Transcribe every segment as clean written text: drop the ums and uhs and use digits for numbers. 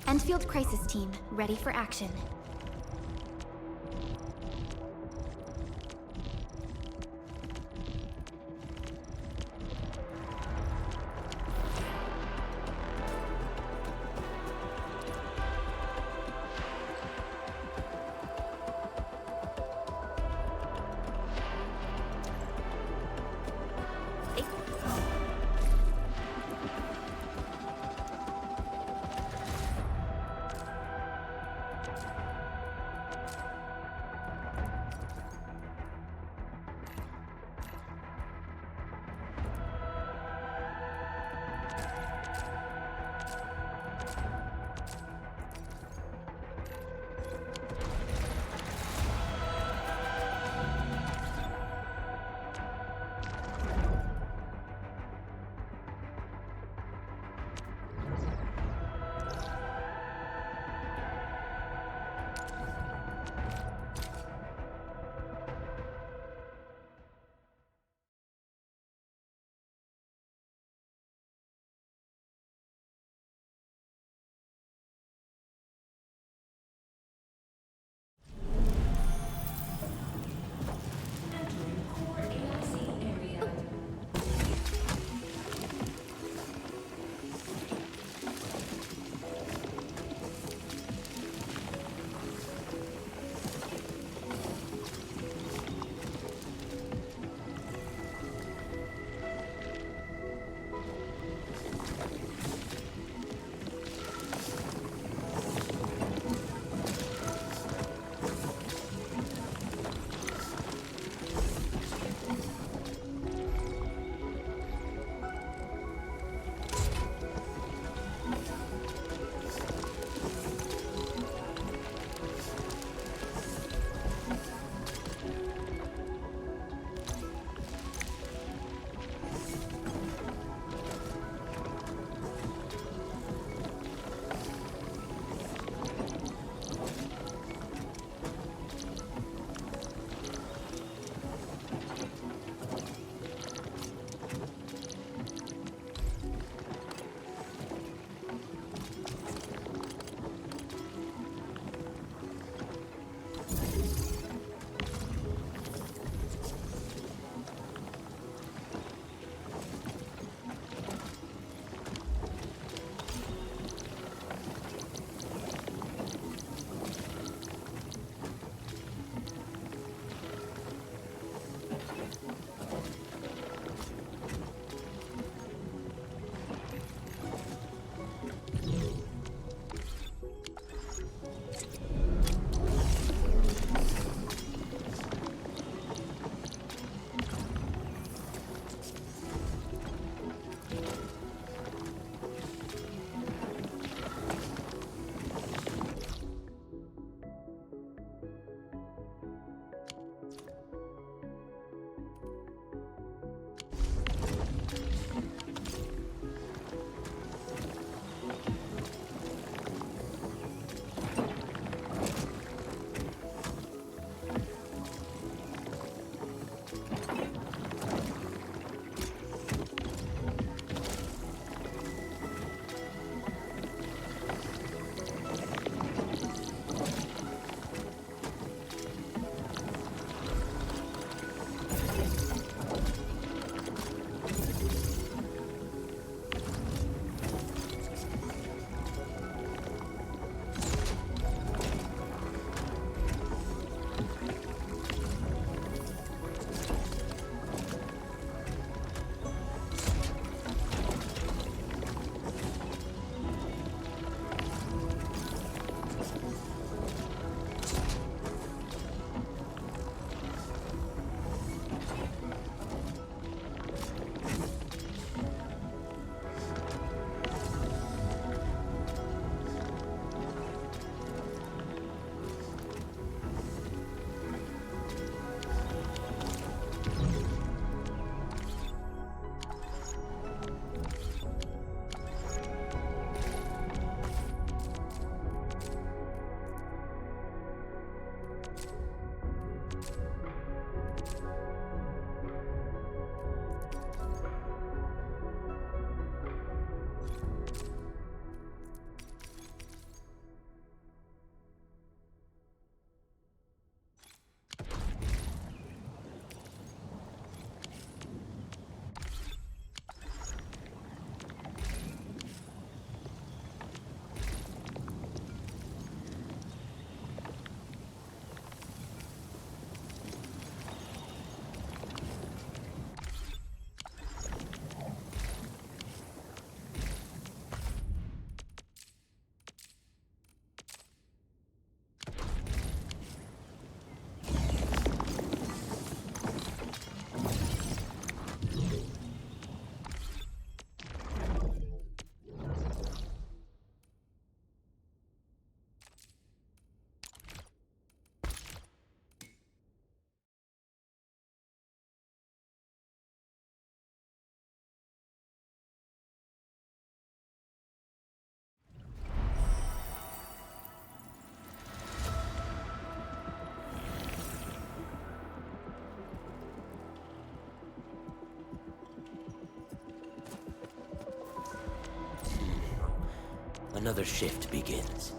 Enfield Crisis Team, ready for action. Another shift begins.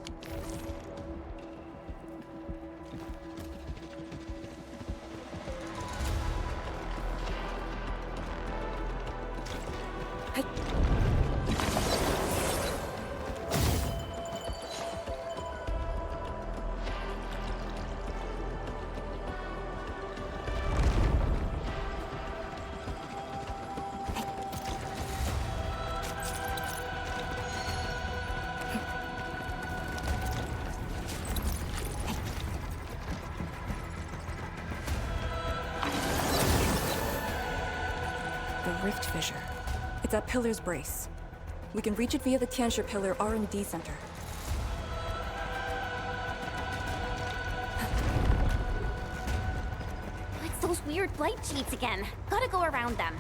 The rift fissure. It's at Pillar's Brace. We can reach it via the Tianxia Pillar R&D Center. It's those weird blight cheats again. Gotta go around them.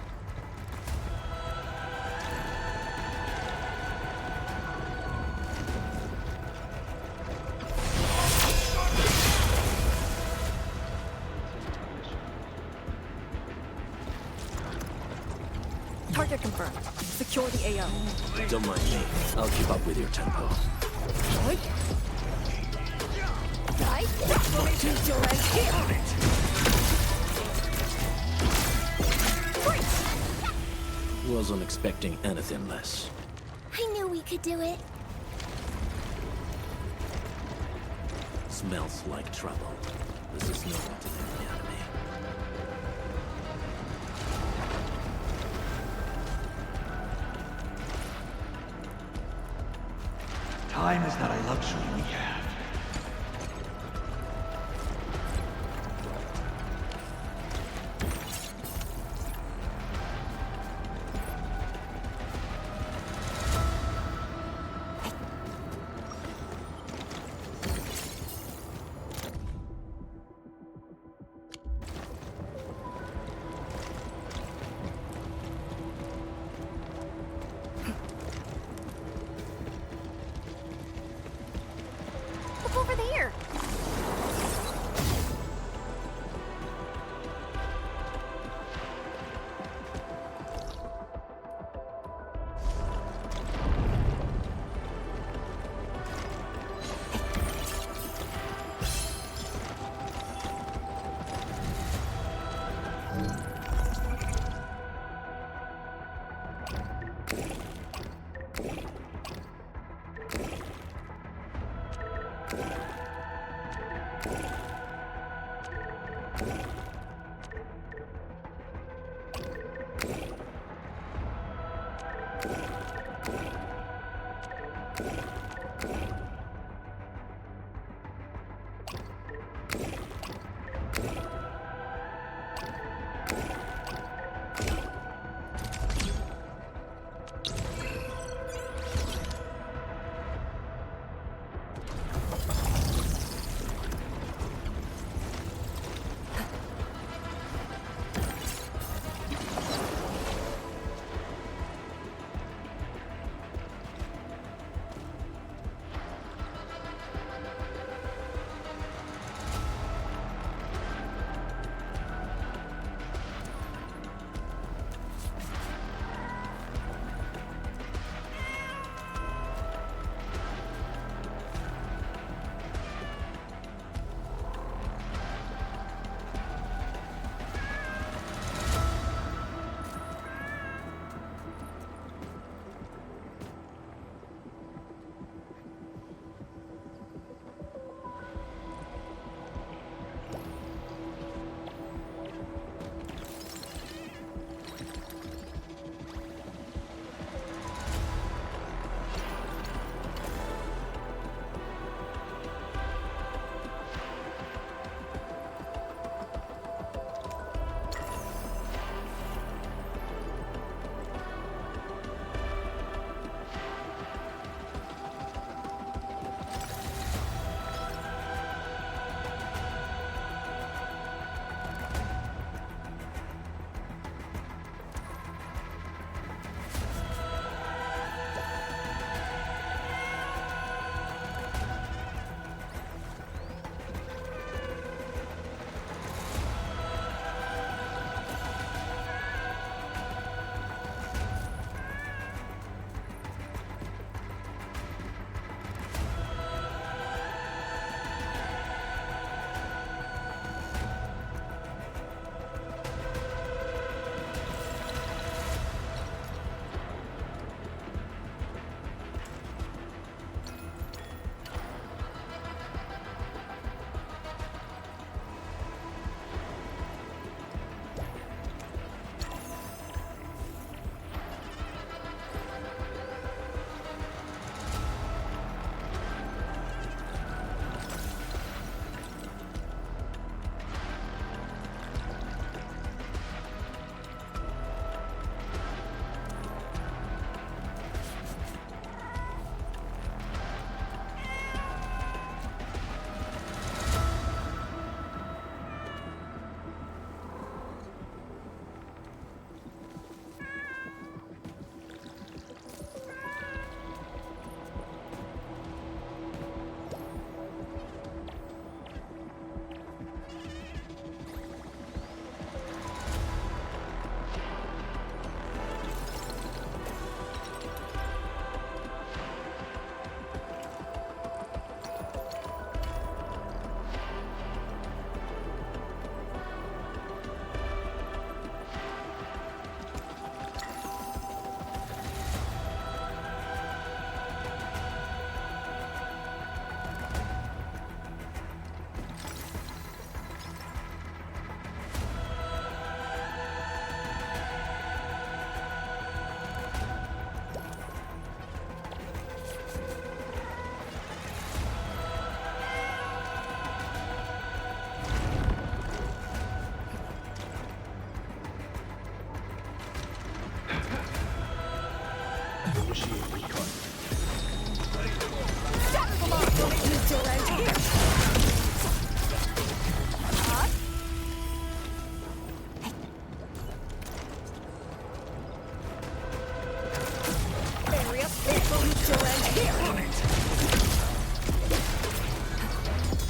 Target confirmed. Secure the AO. Don't mind me. I'll keep up with your tempo. Wasn't expecting anything less. I knew we could do it. Smells like trouble. This is no one to get the enemy. Time is not a luxury we have.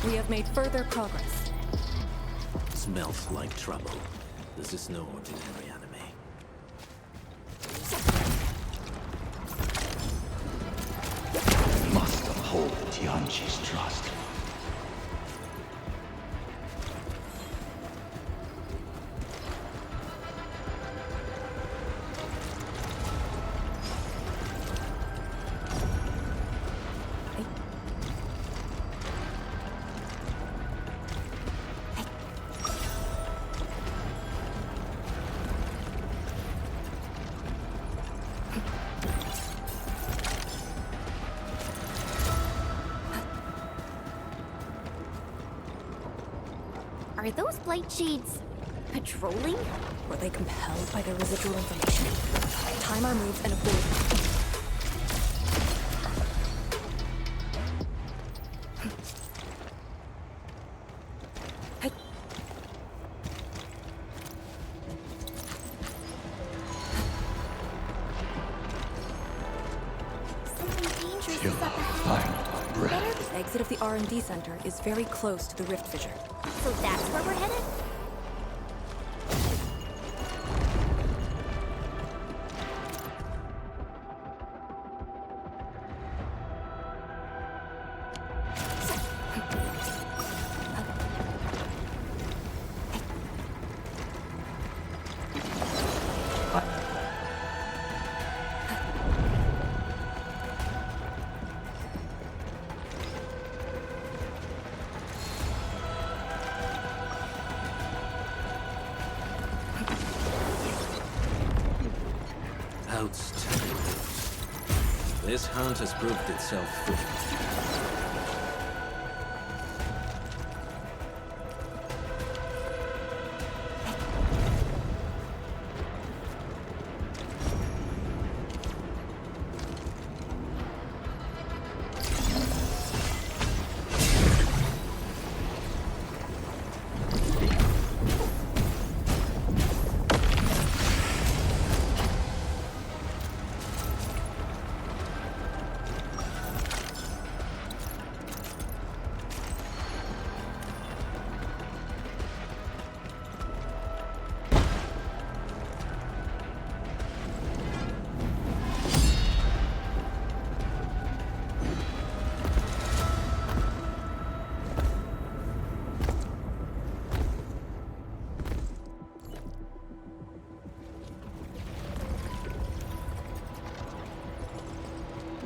We have made further progress. Smells like trouble. This is no ordinary enemy. Must uphold Tianqi's trust. Are those blight shades patrolling? Were they compelled by their residual information? Time our moves and avoid them. Something dangerous Your is up ahead. final breath. The exit of the R&D center is very close to the rift fissure. So that's where we're headed? Outstanding. This hunt has proved itself fruitful.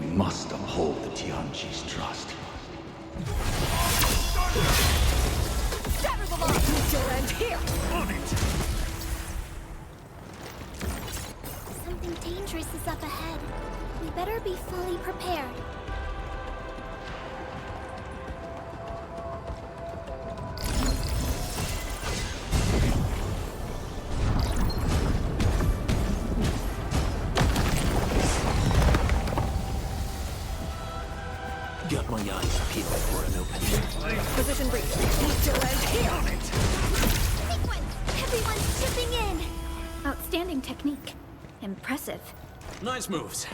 We must uphold the Tianqi's trust. Shatter the line! Your end here! On it! Something dangerous is up ahead. We better be fully prepared. Got my eyes peeled for an opening. Position reached. Your end here! Sequence! Everyone's chipping in! Outstanding technique. Impressive. Nice moves.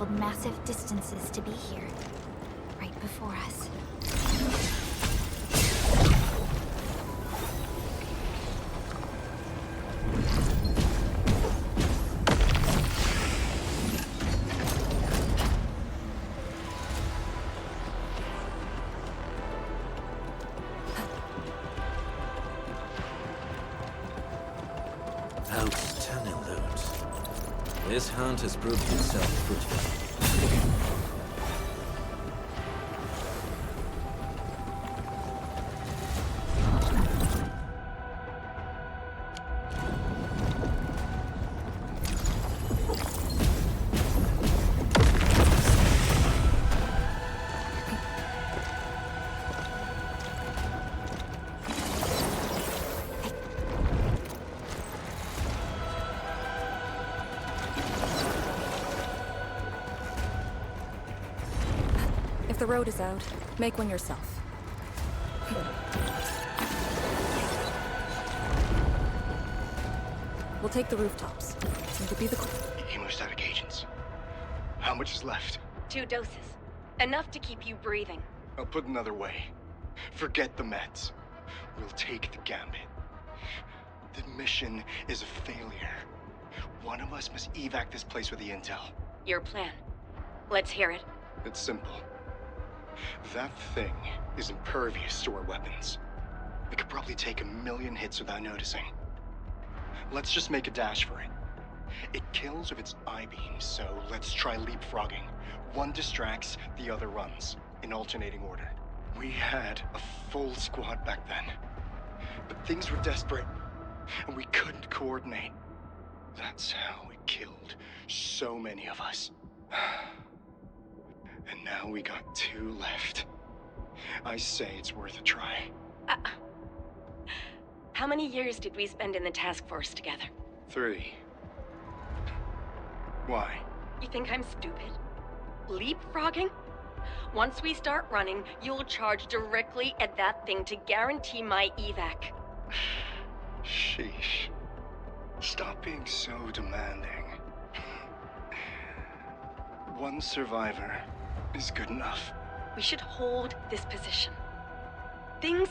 traveled massive distances to be here, right before us. Outstanding loot. This hunt has proved itself fruitful. If the road is out, make one yourself. We'll take the rooftops. Seem to be the... Hemostatic agents. How much is left? 2 doses. Enough to keep you breathing. I'll put it another way. Forget the meds. We'll take the gambit. The mission is a failure. One of us must evac this place with the intel. Your plan. Let's hear it. It's simple. That thing is impervious to our weapons. It could probably take 1,000,000 hits without noticing. Let's just make a dash for it. It kills with its I-beams, so let's try leapfrogging. One distracts, the other runs, in alternating order. We had a full squad back then. But things were desperate, and we couldn't coordinate. That's how it killed so many of us. And now we got 2 left. I say it's worth a try. How many years did we spend in the task force together? 3. Why? You think I'm stupid? Leapfrogging? Once we start running, you'll charge directly at that thing to guarantee my evac. Sheesh. Stop being so demanding. One survivor is good enough. We should hold this position. Things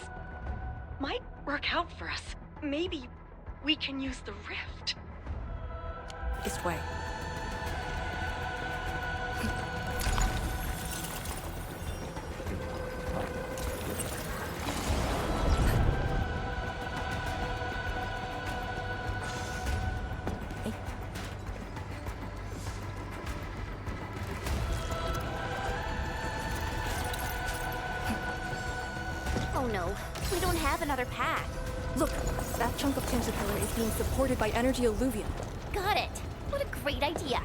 might work out for us. Maybe we can use the rift. This way. Oh no, we don't have another path. Look, that chunk of Tensor Pillar is being supported by energy alluvium. Got it. What a great idea.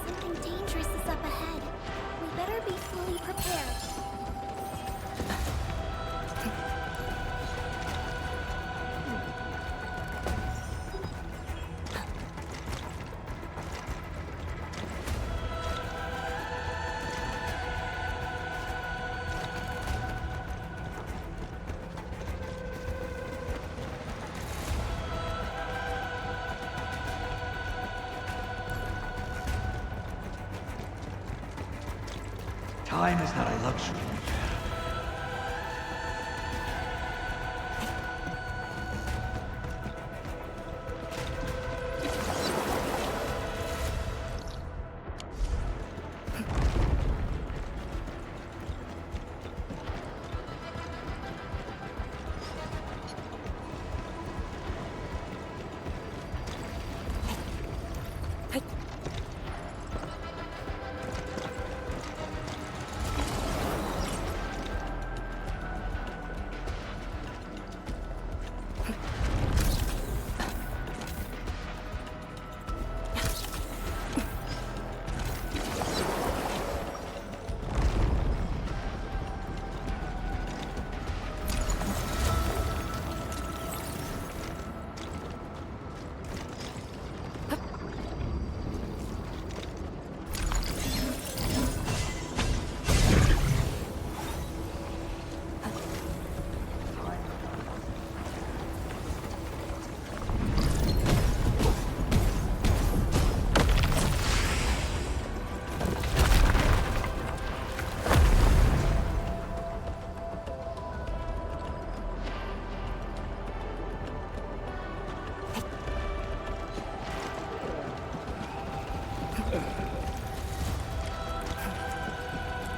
Something dangerous is up ahead. We better be fully prepared. Time is not a luxury.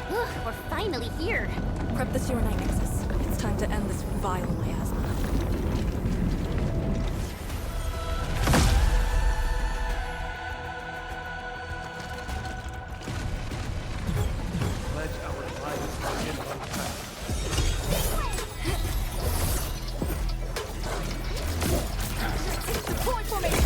Ugh, we're finally here. Prep the sewer night nexus. It's time to end this vile miasma. Pledge our lives for immortality. Point formation!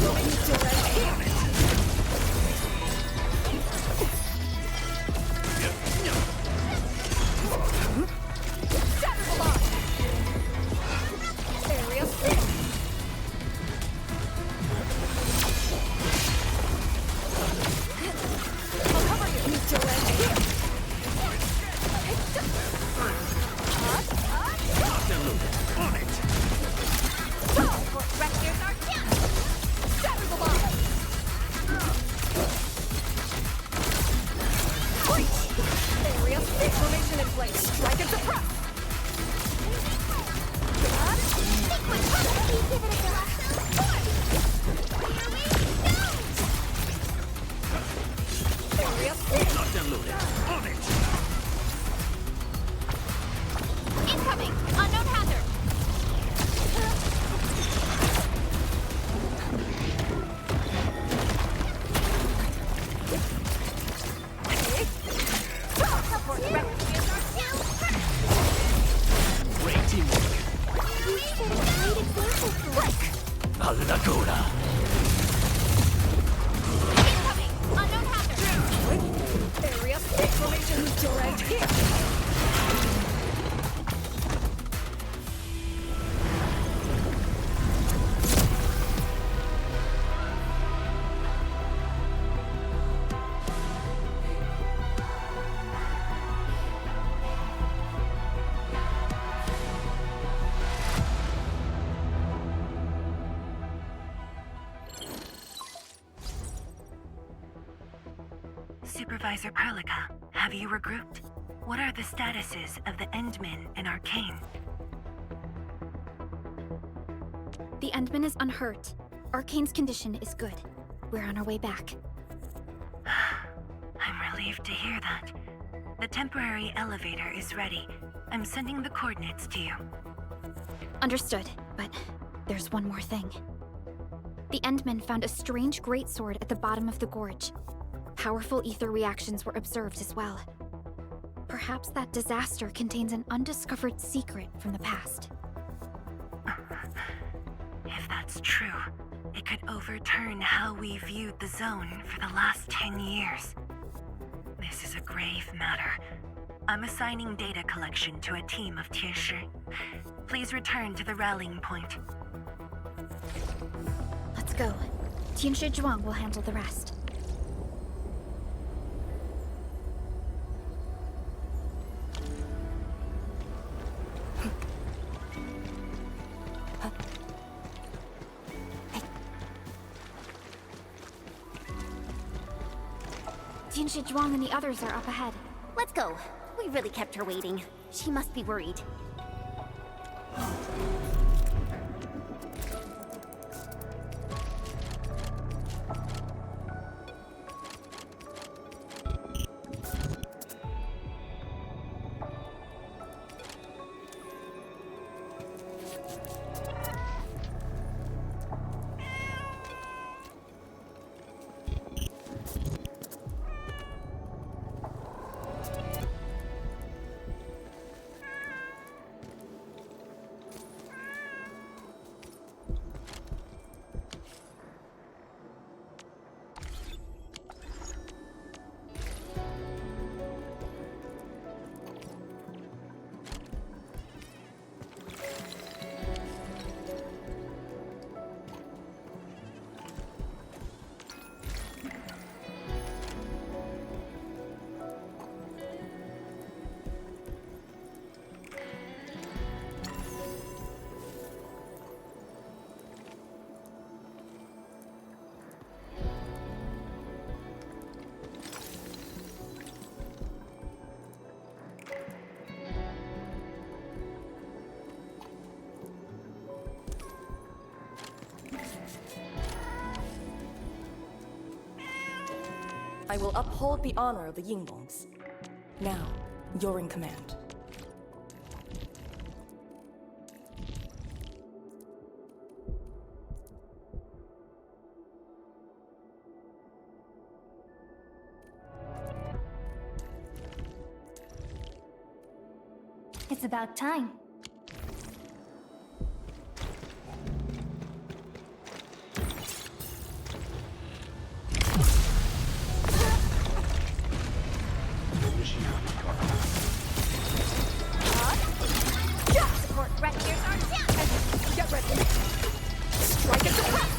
Area 6! I'll cover you! Need to land here! On it! Rescuers are down! Shatter the bomb! Area 6 formation in place! Strike and suppress! Liquid pump! Give it a go! Area 6! Lockdown loaded. On it! Incoming! Unknown hazard! Support rescuers are down! Great teamwork. You set a great example for us. Alakora. Incoming! Unknown hazard! Area 6 formation needs to land here! Supervisor Perlica, have you regrouped? What are the statuses of the Endmen in Arcane? The Endman is unhurt. Arcane's condition is good. We're on our way back. I'm relieved to hear that. The temporary elevator is ready. I'm sending the coordinates to you. Understood, but there's one more thing. The Endman found a strange greatsword at the bottom of the gorge. Powerful ether reactions were observed as well. Perhaps that disaster contains an undiscovered secret from the past. If that's true, it could overturn how we viewed the zone for the last 10 years. This is a grave matter. I'm assigning data collection to a team of Tieshi. Please return to the rallying point. Let's go. Tianshi Zhuang will handle the rest. Tianshi Zhuang and the others are up ahead. Let's go. We really kept her waiting. She must be worried. I will uphold the honor of the Yinglongs. Now, you're in command. It's about time. Support threat, here's our chance! Get ready! Strike at the press!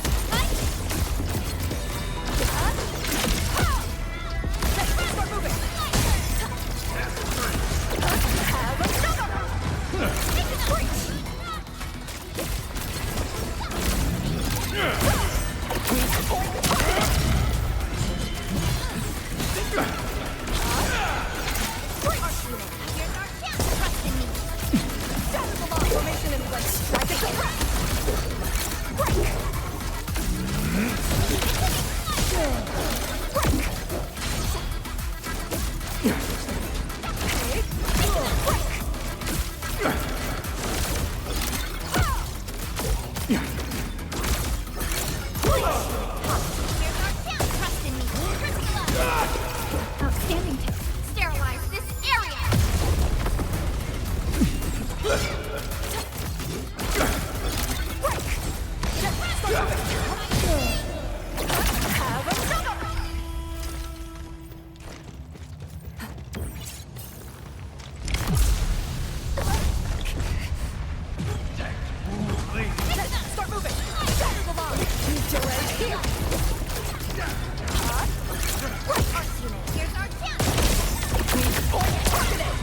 Start moving! Have a juggle! Take the breach! Here's our chance! Trust in me! Formation in place. Strike at the press! Break! Outstanding. Sterilize this area! Start moving! Shatter the line! Delay here! Arts unit, here's our chance! Point targeted!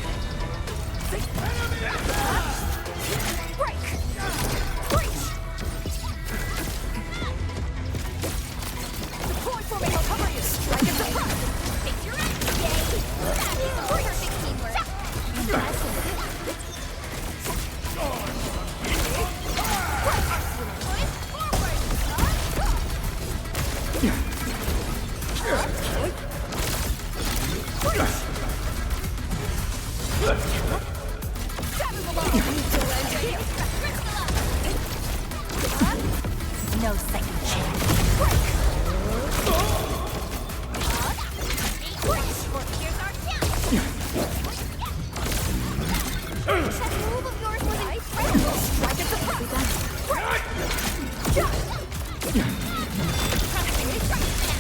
Break! Breach! Deploy for me, I'll cover you! Strike at the press! Fix your end! Yay! That is perfect teamwork! No second chance. Here's our chance! That move of yours was incredible! Strike at the press!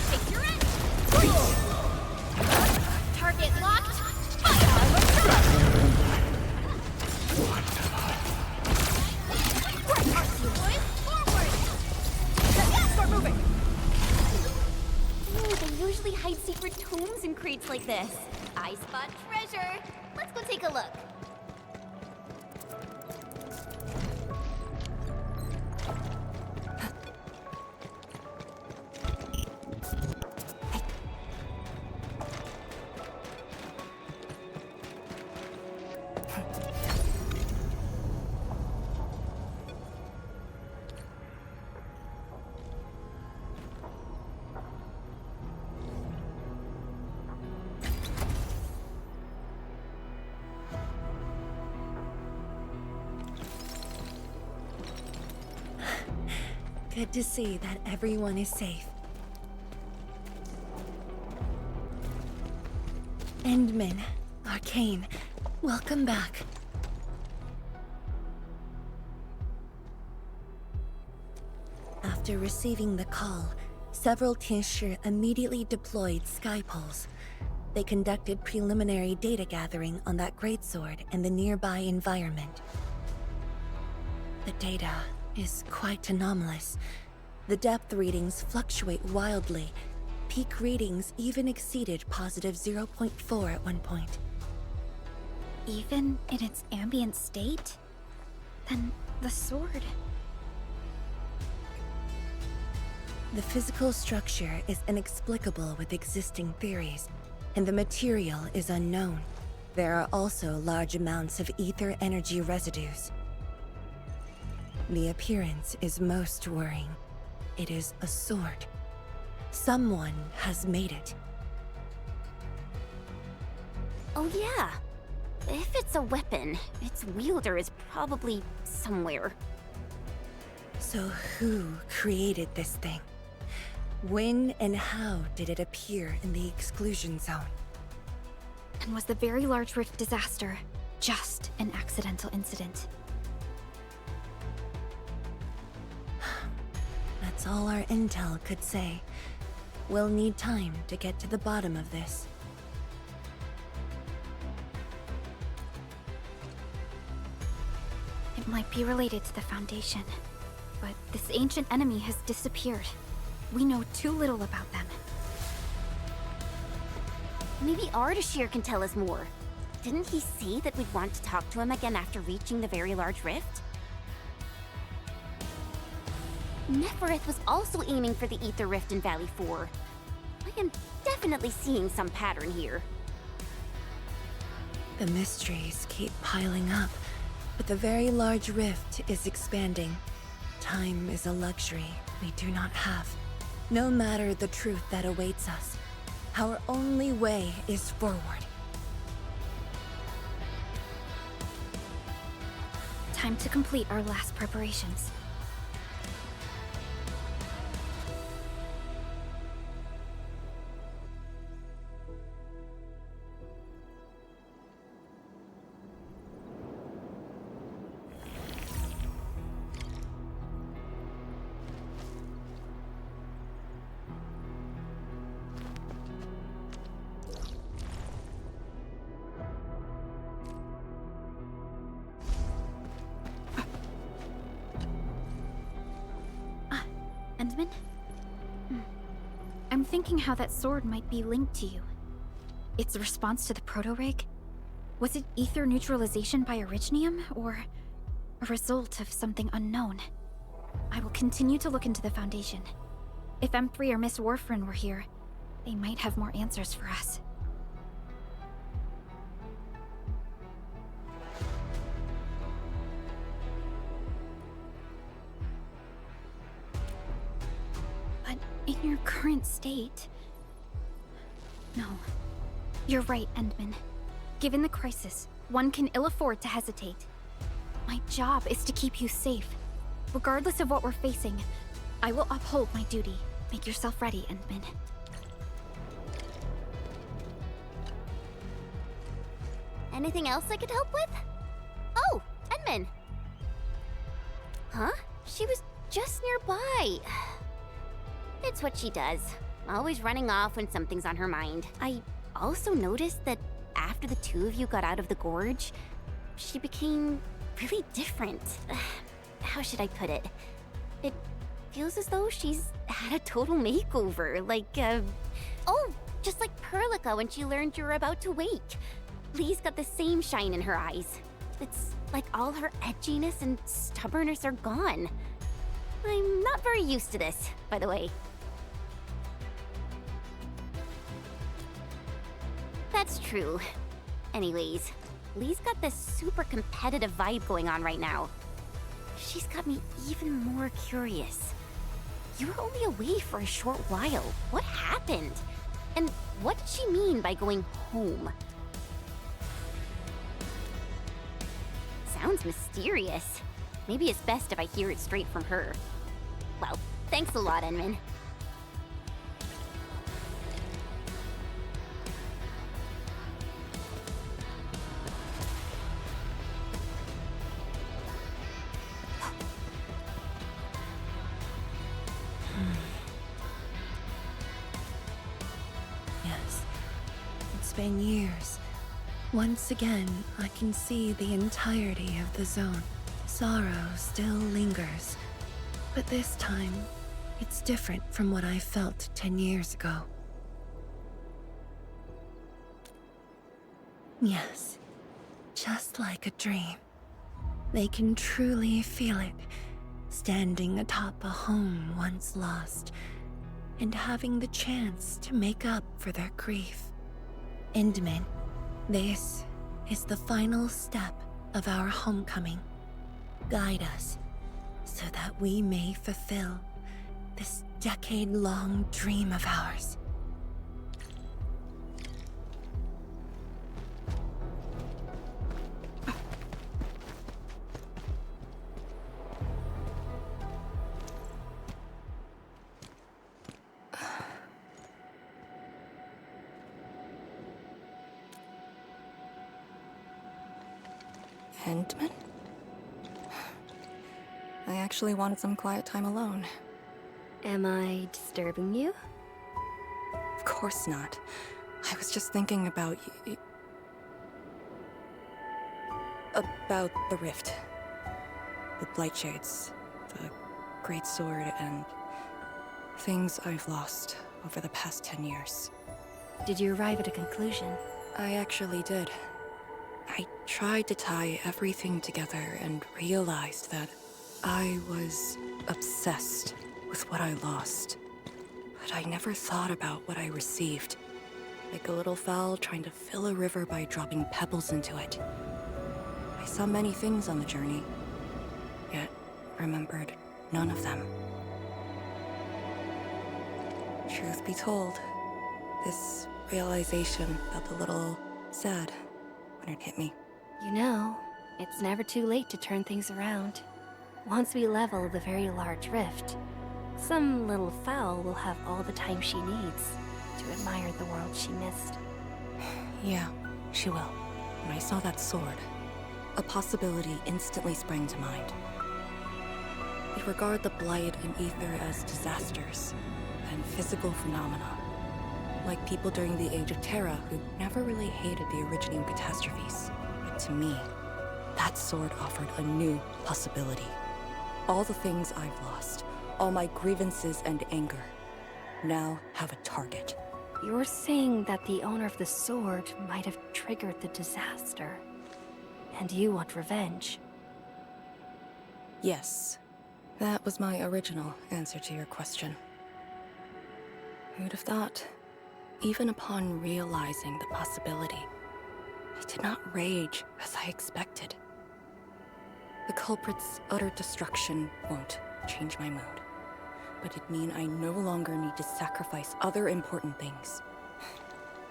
Fix your end! Target locked! Start moving! Ooh, they usually hide secret tomes in crates like this. I spot treasure. Let's go take a look. Good to see that everyone is safe. Endman, Arcane, welcome back. After receiving the call, several Tinsher immediately deployed skypoles. They conducted preliminary data gathering on that greatsword and the nearby environment. The data is quite anomalous. The depth readings fluctuate wildly. Peak readings even exceeded positive 0.4 at one point. Even in its ambient state? Then the sword... The physical structure is inexplicable with existing theories, and the material is unknown. There are also large amounts of ether energy residues. The appearance is most worrying. It is a sword. Someone has made it. Oh yeah. If it's a weapon, its wielder is probably somewhere. So who created this thing? When and how did it appear in the exclusion zone? And was the Very Large Rift disaster just an accidental incident? That's all our intel could say. We'll need time to get to the bottom of this. It might be related to the Foundation, but this ancient enemy has disappeared. We know too little about them. Maybe Ardashir can tell us more. Didn't he say that we'd want to talk to him again after reaching the Very Large Rift? Nefereth was also aiming for the Ether Rift in Valley 4. I am definitely seeing some pattern here. The mysteries keep piling up, but the Very Large Rift is expanding. Time is a luxury we do not have. No matter the truth that awaits us, our only way is forward. Time to complete our last preparations. Endman? I'm thinking how that sword might be linked to you. Its response to the proto-rig? Was it ether neutralization by Originium, or a result of something unknown? I will continue to look into the Foundation. If M3 or Miss Warfrin were here, they might have more answers for us. In your current state... No. You're right, Endman. Given the crisis, one can ill afford to hesitate. My job is to keep you safe. Regardless of what we're facing, I will uphold my duty. Make yourself ready, Endman. Anything else I could help with? Oh, Endman! Huh? She was just nearby. It's what she does. Always running off when something's on her mind. I also noticed that after the two of you got out of the gorge, she became really different. How should I put it? It feels as though she's had a total makeover, oh, just like Perlica when she learned you were about to wake. Lee's got the same shine in her eyes. It's like all her edginess and stubbornness are gone. I'm not very used to this, by the way. That's true. Anyways, Lee's got this super competitive vibe going on right now. She's got me even more curious. You were only away for a short while. What happened? And what did she mean by going home? Sounds mysterious. Maybe it's best if I hear it straight from her. Well, thanks a lot, Enman. Yes, it's been years. Once again, I can see the entirety of the zone. Sorrow still lingers, but this time, it's different from what I felt 10 years ago. Yes, just like a dream. They can truly feel it, standing atop a home once lost, and having the chance to make up for their grief. Endman, this is the final step of our homecoming. Guide us, so that we may fulfill this decade-long dream of ours. Endman? I actually wanted some quiet time alone. Am I disturbing you? Of course not. I was just thinking about about the rift. The Blightshades, the Great Sword, and things I've lost over the past 10 years. Did you arrive at a conclusion? I actually did. I tried to tie everything together and realized that I was obsessed with what I lost. But I never thought about what I received. Like a little fowl trying to fill a river by dropping pebbles into it. I saw many things on the journey, yet remembered none of them. Truth be told, this realization felt a little sad when it hit me. You know, it's never too late to turn things around. Once we level the very large rift, some little fowl will have all the time she needs to admire the world she missed. Yeah, she will. When I saw that sword, a possibility instantly sprang to mind. We regard the Blight and Ether as disasters and physical phenomena, like people during the Age of Terra who never really hated the originating catastrophes. But to me, that sword offered a new possibility. All the things I've lost, all my grievances and anger, now have a target. You're saying that the owner of the sword might have triggered the disaster, and you want revenge? Yes, that was my original answer to your question. Who'd have thought? Even upon realizing the possibility, I did not rage as I expected. The culprit's utter destruction won't change my mood, but it means I no longer need to sacrifice other important things.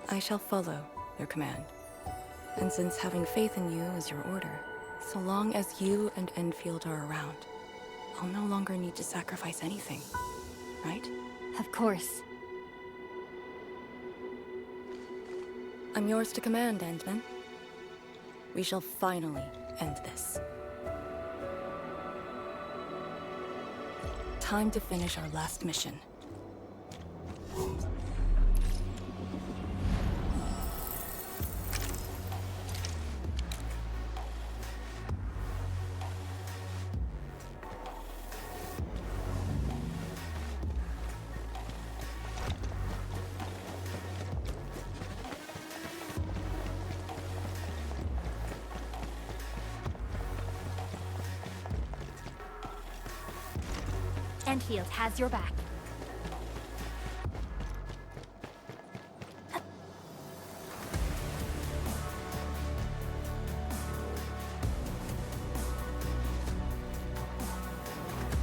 I shall follow your command. And since having faith in you is your order, so long as you and Enfield are around, I'll no longer need to sacrifice anything, right? Of course. I'm yours to command, Endman. We shall finally end this. Time to finish our last mission. Enfield has your back. The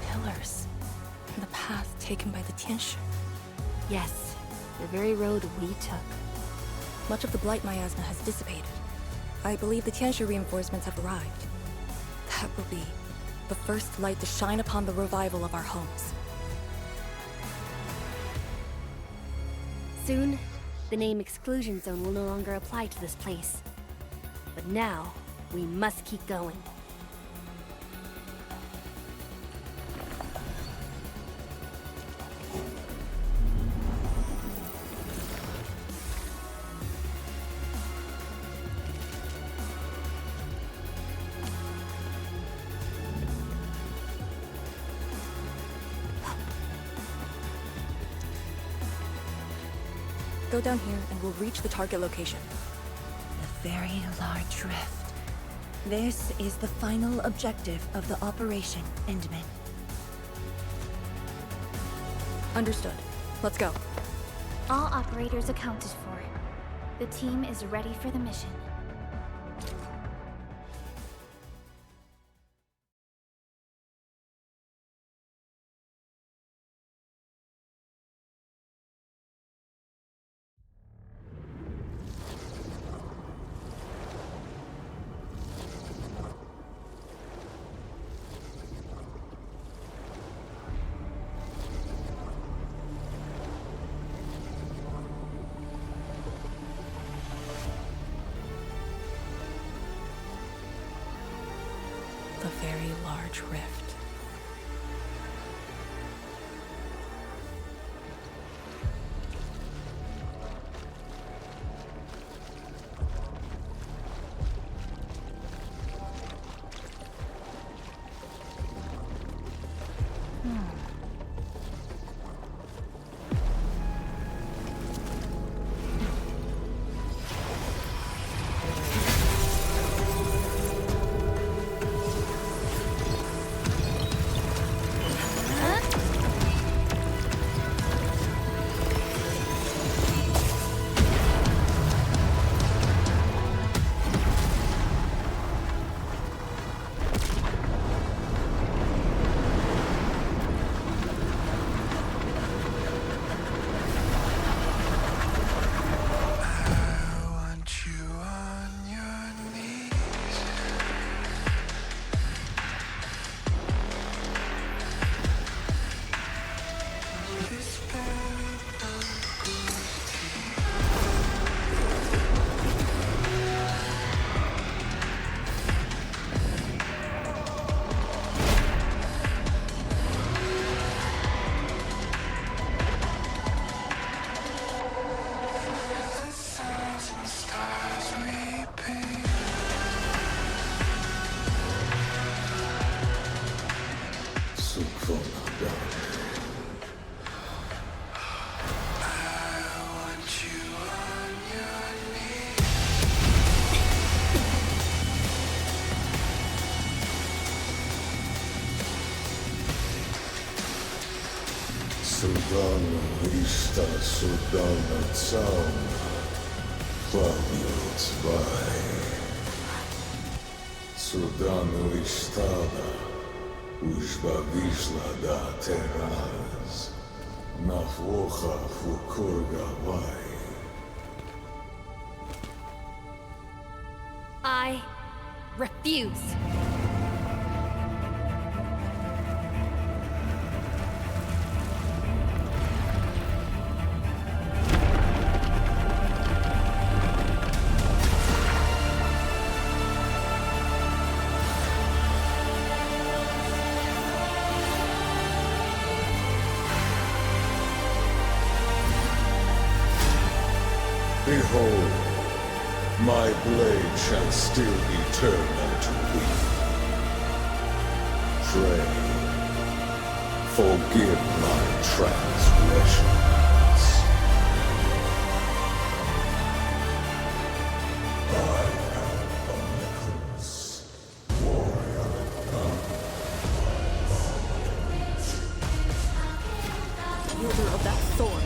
pillars, and the path taken by the Tianshi. Yes, the very road we took. Much of the blight miasma has dissipated. I believe the Tianshi reinforcements have arrived. That will be the first light to shine upon the revival of our homes. Soon, the name Exclusion Zone will no longer apply to this place. But now, we must keep going. Go down here and we'll reach the target location. The very large rift. This is the final objective of the operation, Endman. Understood. Let's go. All operators accounted for. The team is ready for the mission. large rift. Судана Ишта Судана Цаум Клавио Цвай Судана Иштада Ушба Вишла да Тераз Нафоха Фукургавай. I refuse. Behold, my blade shall still be turned unto thee. Pray, forgive my transgressions. I am a necklace, warrior. Wielder of that sword.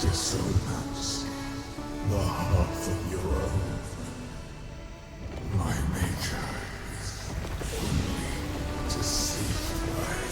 dissonance, the half of your own. My nature is only deceived by her.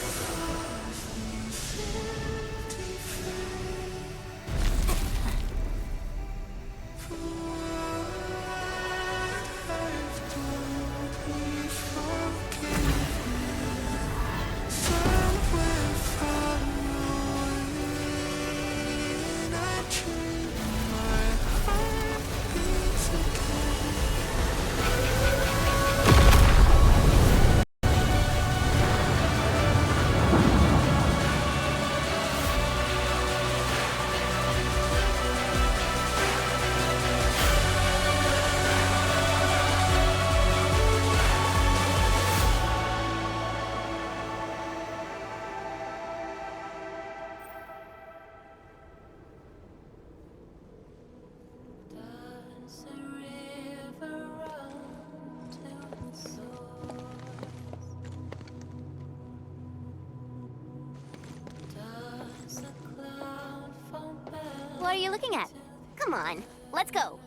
What are you looking at? Come on, let's go.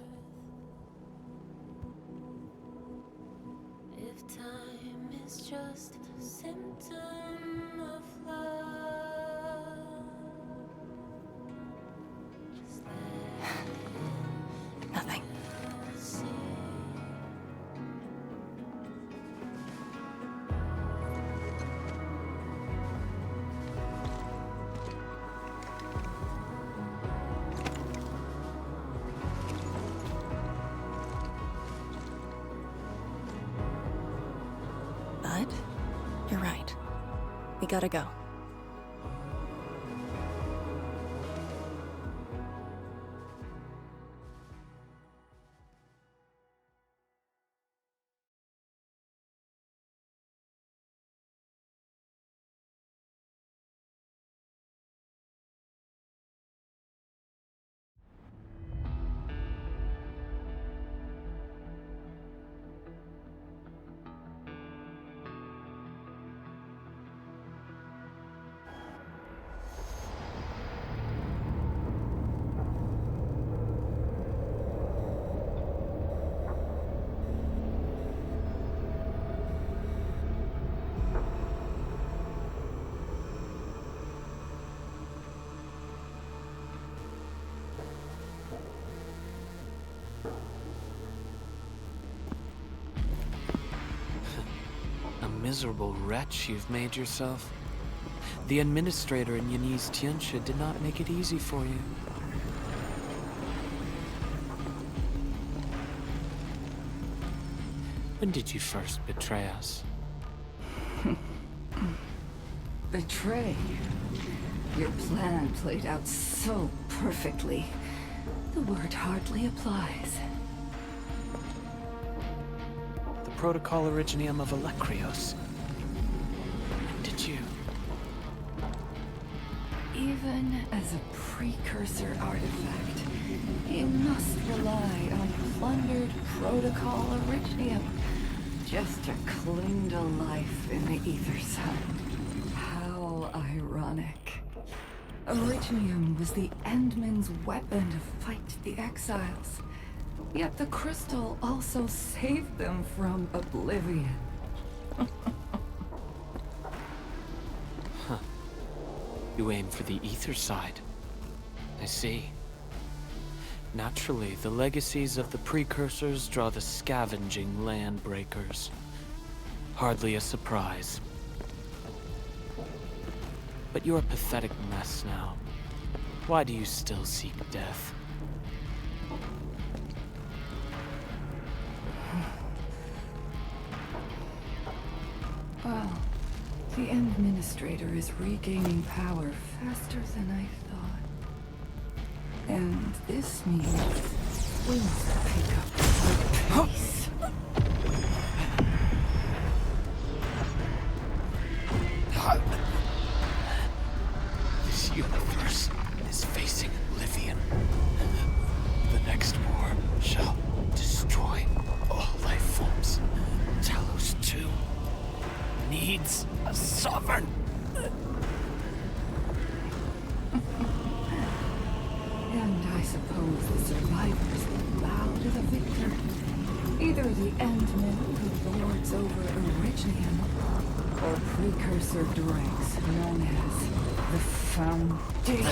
If time is just a symptom of love, just Nothing. But you're right. We gotta go. A miserable wretch you've made yourself. The administrator in Yanni's Tianxia did not make it easy for you. When did you first betray us? Betray? Your plan played out so perfectly. The word hardly applies. The Protocol Originium of Electrios. Did you? Even as a precursor artifact, you must rely on plundered Protocol Originium just to cling to life in the Ether Sun. How ironic. Originium was the Endman's weapon to fight the Exiles. Yet the crystal also saved them from oblivion. Huh. You aim for the ether side. I see. Naturally, the legacies of the precursors draw the scavenging land breakers. Hardly a surprise. But you're a pathetic mess now. Why do you still seek death? Well, the Administrator is regaining power faster than I thought. And this means we must pick up the pace. This universe is facing oblivion. The next war shall destroy all life forms. Talos-II needs a sovereign. And I suppose the survivors will bow to the victor. Either the Endman who lords over Originium, or precursor droids known as the Foundation.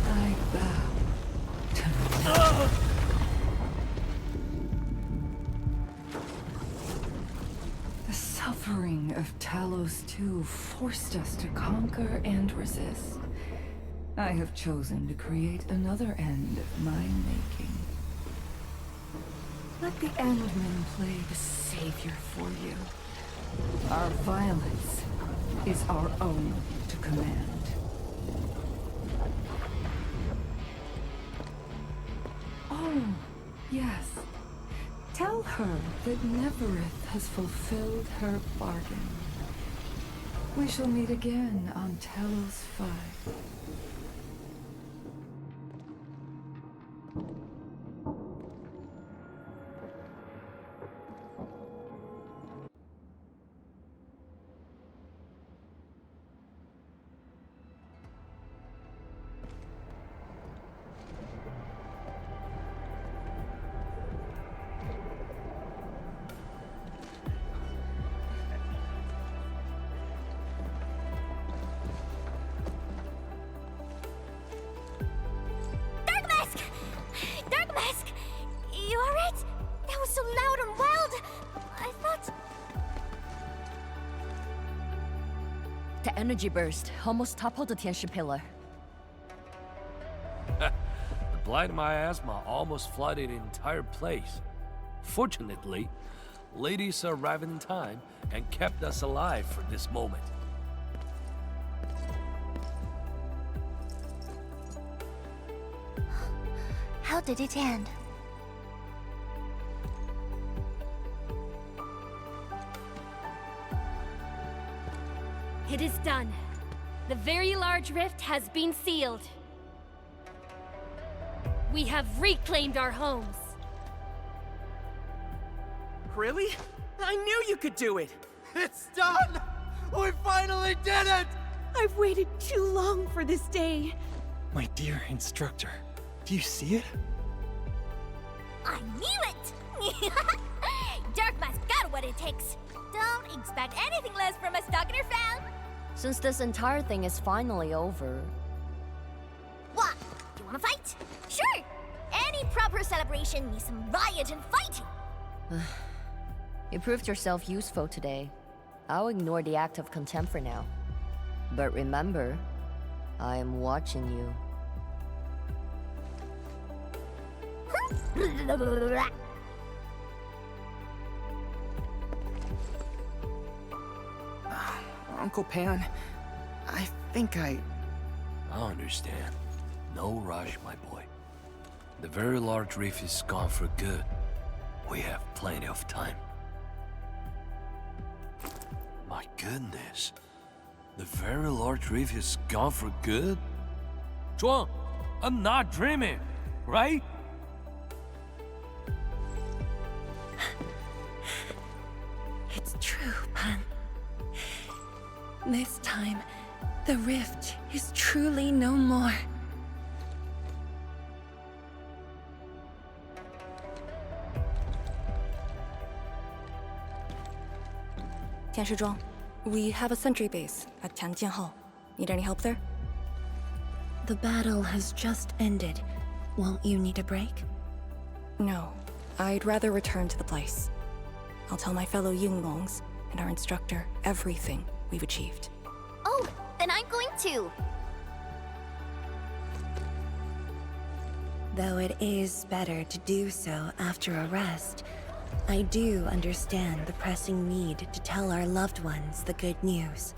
I bow to none. The suffering of Talos-II forced us to conquer and resist. I have chosen to create another end of my making. Let the Endman play the savior for you. Our violence is our own to command. Oh, yes. Tell her that Neverith has fulfilled her bargain. We shall meet again on Talos-V. You alright? That was so loud and wild. I thought... The energy burst almost toppled the Tianshi pillar. The blight of my asthma almost flooded the entire place. Fortunately, ladies arrived in time and kept us alive for this moment. How did it end? It is done. The very large rift has been sealed. We have reclaimed our homes. Really? I knew you could do it! It's done! We finally did it! I've waited too long for this day. My dear instructor, do you see it? I knew it! Dark Mask got what it takes. Don't expect anything less from a Stalker fan. Since this entire thing is finally over... What? You wanna fight? Sure! Any proper celebration needs some riot and fighting. You proved yourself useful today. I'll ignore the act of contempt for now. But remember, I am watching you. Uncle Pan, I think I understand. No rush, my boy. The very large reef is gone for good. We have plenty of time. My goodness. The very large reef is gone for good? Zhuang, I'm not dreaming, right? It's true, Pan. This time, the rift is truly no more. Tianshizhuang, we have a sentry base at Tianjianhao. Need any help there? The battle has just ended. Won't you need a break? No. I'd rather return to the place. I'll tell my fellow Yinglongs and our instructor everything we've achieved. Oh, then I'm going to. Though it is better to do so after a rest, I do understand the pressing need to tell our loved ones the good news.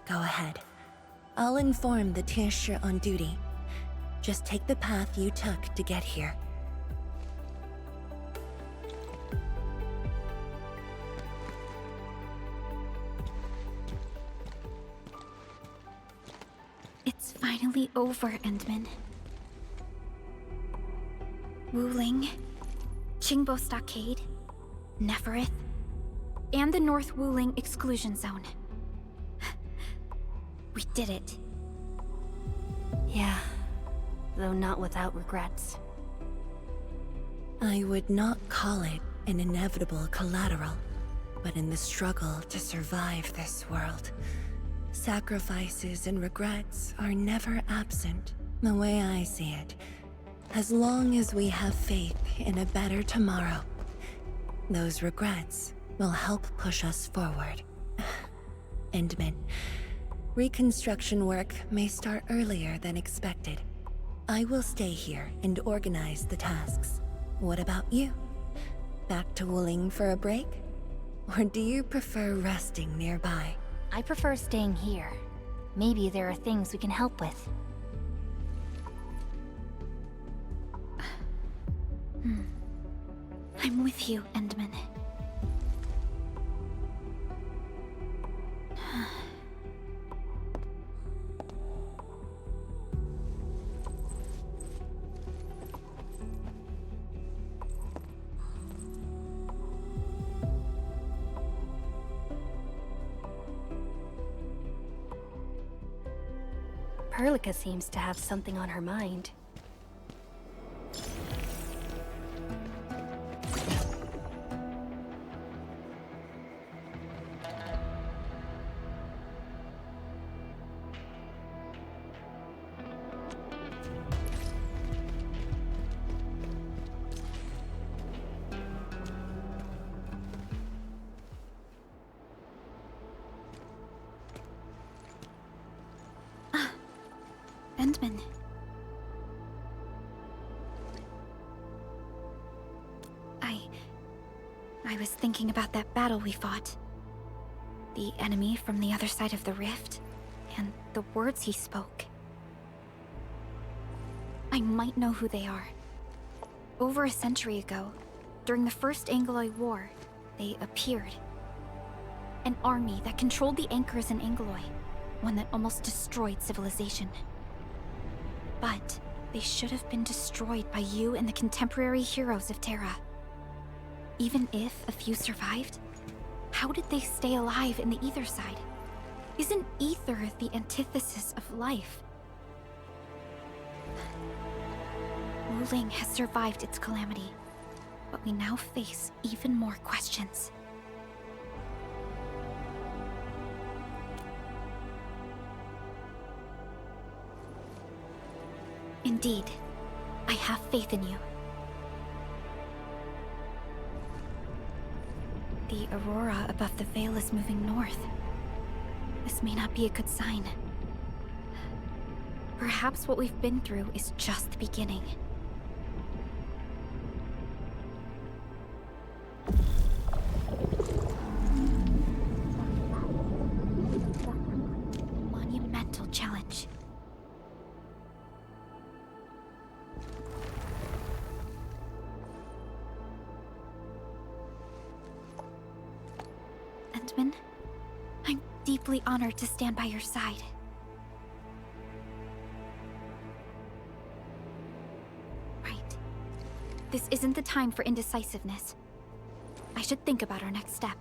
Go ahead. I'll inform the Tianshi on duty. Just take the path you took to get here. It's finally over, Endman. Wuling, Qingbo Stockade, Neferith. and the North Wuling exclusion zone. We did it. Yeah, though not without regrets. I would not call it an inevitable collateral, but in the struggle to survive this world, sacrifices and regrets are never absent, the way I see it. As long as we have faith in a better tomorrow, those regrets will help push us forward. Endman, reconstruction work may start earlier than expected. I will stay here and organize the tasks. What about you? Back to Wuling for a break? Or do you prefer resting nearby? I prefer staying here. Maybe there are things we can help with. I'm with you, Endman. Perlica seems to have something on her mind. Endman. I was thinking about that battle we fought. The enemy from the other side of the rift, and the words he spoke. I might know who they are. Over a century ago, during the First Angloy War, they appeared. An army that controlled the anchors in Angloy, one that almost destroyed civilization. But they should have been destroyed by you and the contemporary heroes of Terra. Even if a few survived, how did they stay alive in the ether side? Isn't ether the antithesis of life? Wuling has survived its calamity, but we now face even more questions. Indeed, I have faith in you. The aurora above the veil is moving north. This may not be a good sign. Perhaps what we've been through is just the beginning. Monumental challenge. Endman, I'm deeply honored to stand by your side. Right. This isn't the time for indecisiveness. I should think about our next step.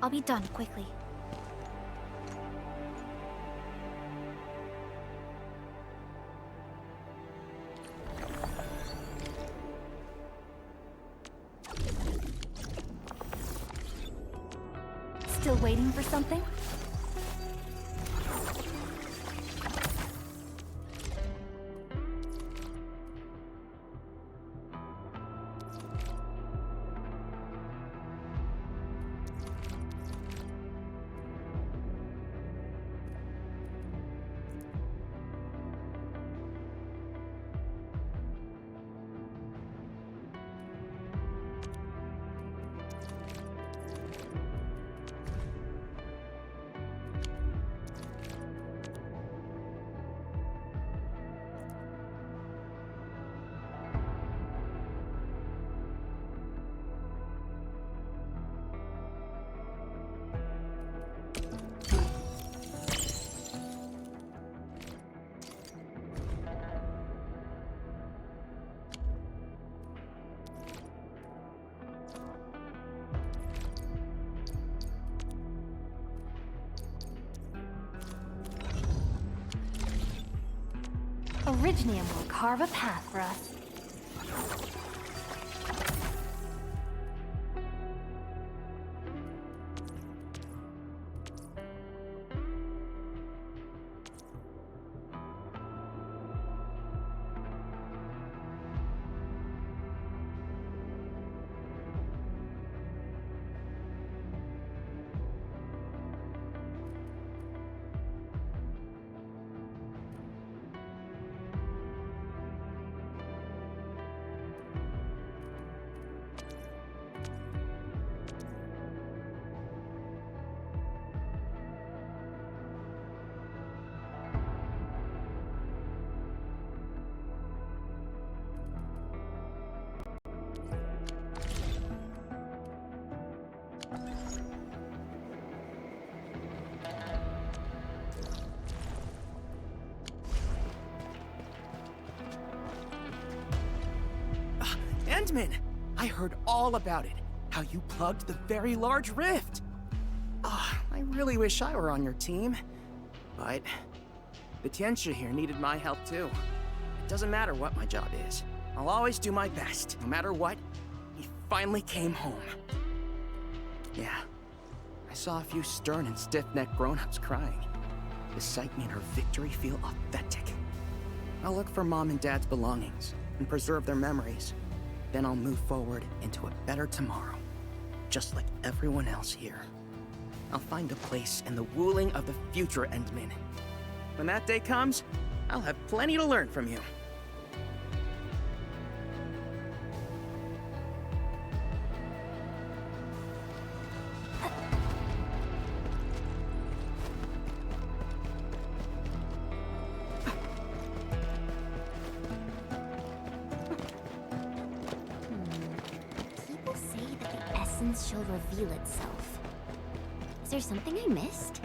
I'll be done quickly. Still waiting for something? Originium will carve a path for us. Endman! I heard all about it. How you plugged the very large rift. I really wish I were on your team. But the Tianxia here needed my help too. It doesn't matter what my job is. I'll always do my best. No matter what, he finally came home. Yeah, I saw a few stern and stiff-necked grown-ups crying. The sight made her victory feel authentic. I'll look for Mom and Dad's belongings and preserve their memories. Then I'll move forward into a better tomorrow, just like everyone else here. I'll find a place in the wooling of the future, Endman. When that day comes, I'll have plenty to learn from you. People say that the essence shall reveal itself. Is there something I missed?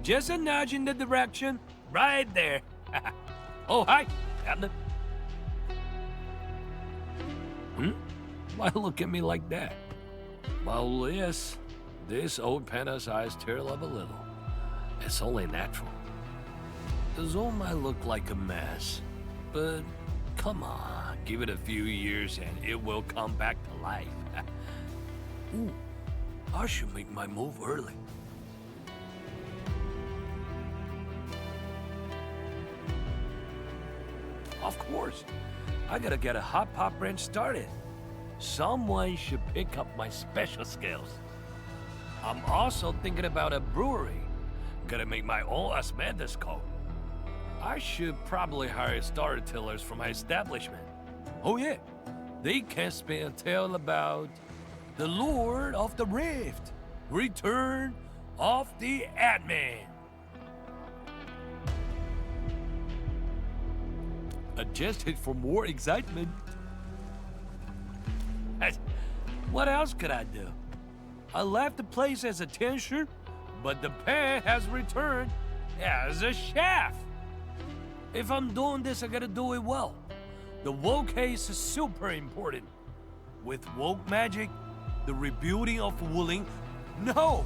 Just a nudge in the direction, right there. Oh, hi, Abner. Why look at me like that? Well, yes, this old panda's eyes tear up a little. It's only natural. The zone might look like a mess, but come on, give it a few years and it will come back to life. Ooh, I should make my move early. Of course, I gotta get a hot pot branch started. Someone should pick up my special skills. I'm also thinking about a brewery. Gotta make my own osmanthus coat. I should probably hire storytellers for my establishment. Oh yeah, they can spin a tale about the Lord of the Rift, Return of the Admin. Adjusted for more excitement. What else could I do? I left the place as a Tianxia, but the pan has returned as a chef. If I'm doing this, I gotta do it well. The woke case is super important. With woke magic, the rebuilding of Wuling. No,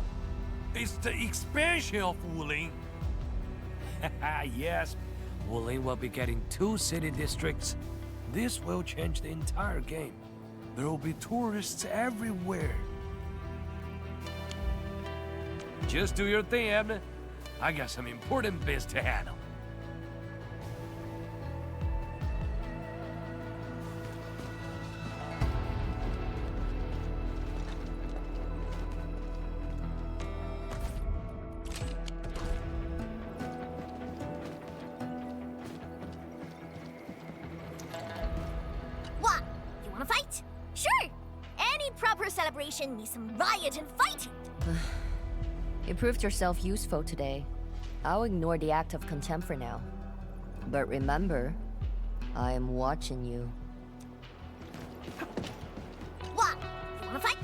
it's the expansion of Wuling. Yes, Wuling will be getting 2 city districts. This will change the entire game. There will be tourists everywhere. Just do your thing, Abner. I got some important biz to handle. What? You wanna fight? Sure! Any proper celebration needs some riot and fighting! You proved yourself useful today. I'll ignore the act of contempt for now. But remember, I am watching you. What? You wanna fight?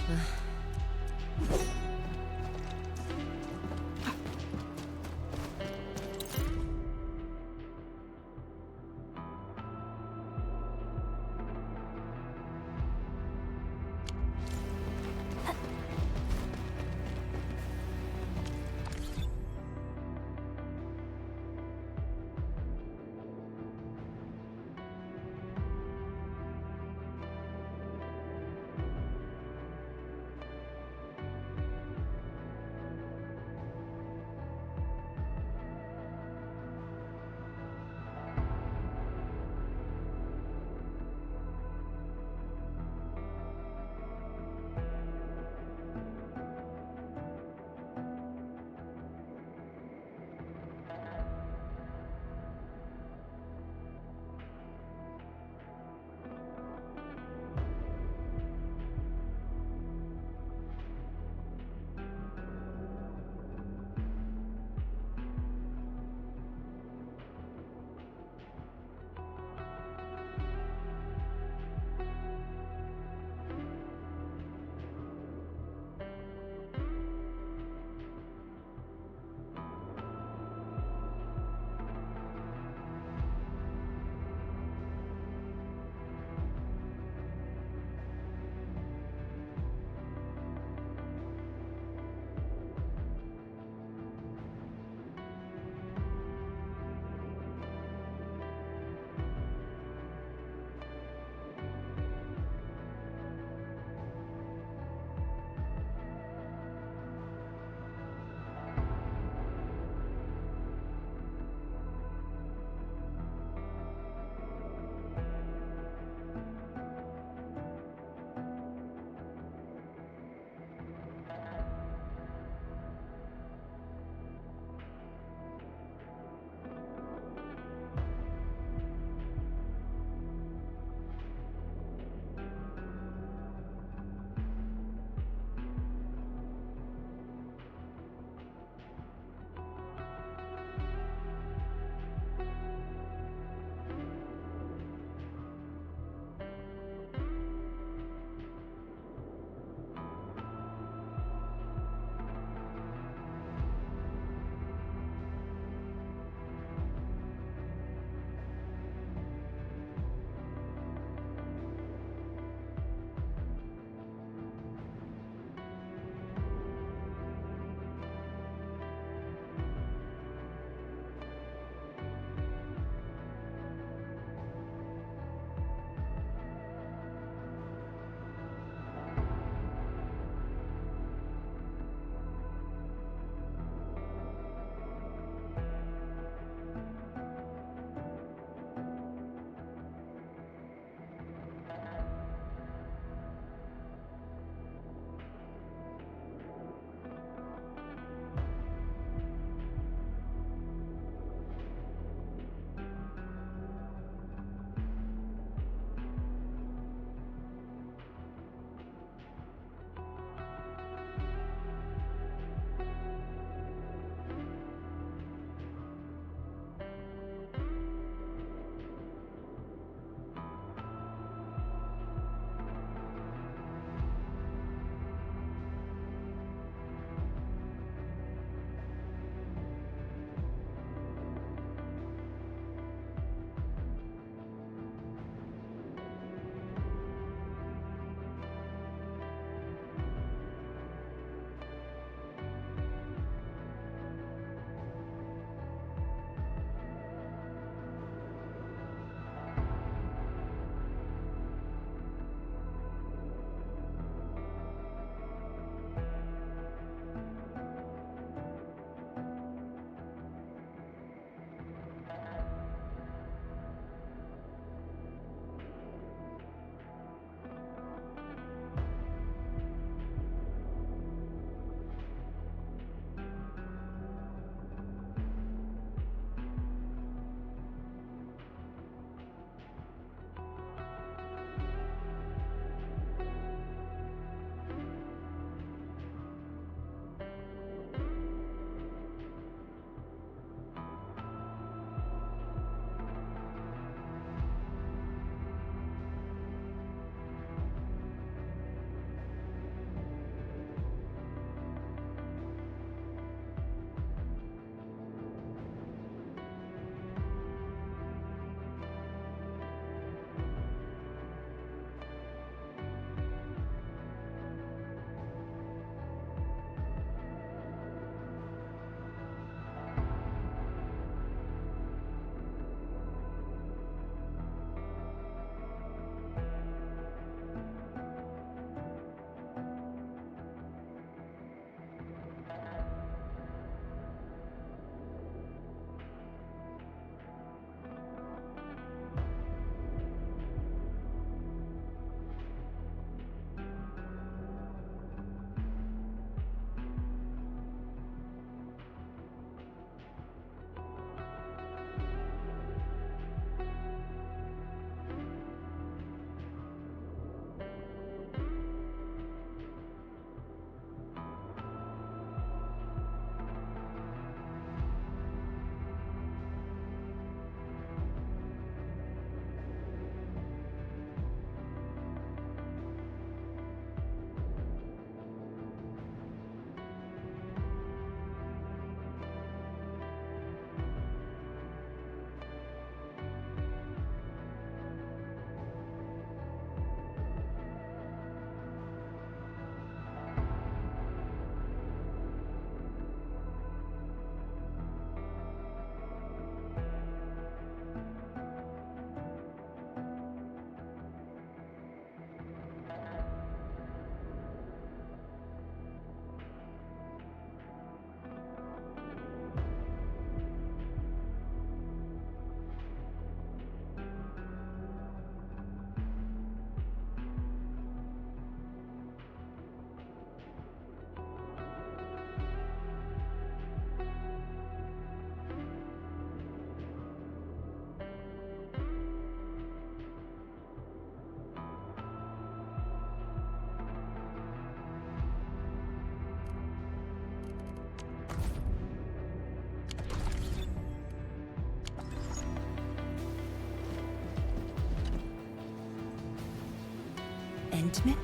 Endman?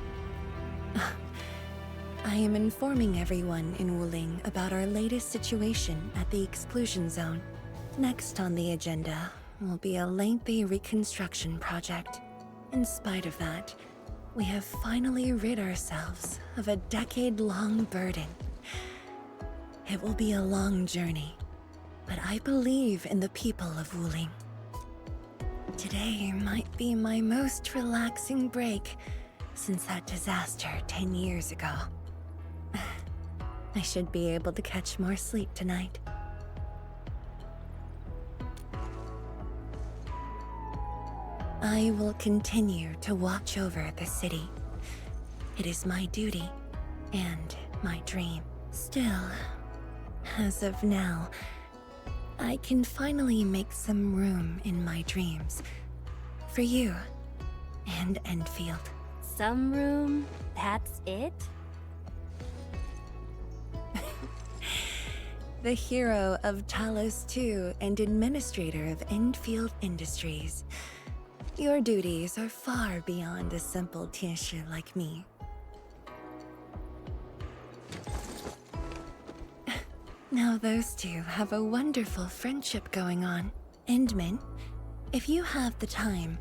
I am informing everyone in Wuling about our latest situation at the exclusion zone. Next on the agenda will be a lengthy reconstruction project. In spite of that, we have finally rid ourselves of a decade-long burden. It will be a long journey, but I believe in the people of Wuling. Today might be my most relaxing break since that disaster 10 years ago. I should be able to catch more sleep tonight. I will continue to watch over the city. It is my duty and my dream. Still, as of now, I can finally make some room in my dreams for you and Enfield. Some room? That's it? The hero of Talos-II and administrator of Enfield Industries. Your duties are far beyond a simple Tianshi like me. Now those two have a wonderful friendship going on. Endman, if you have the time,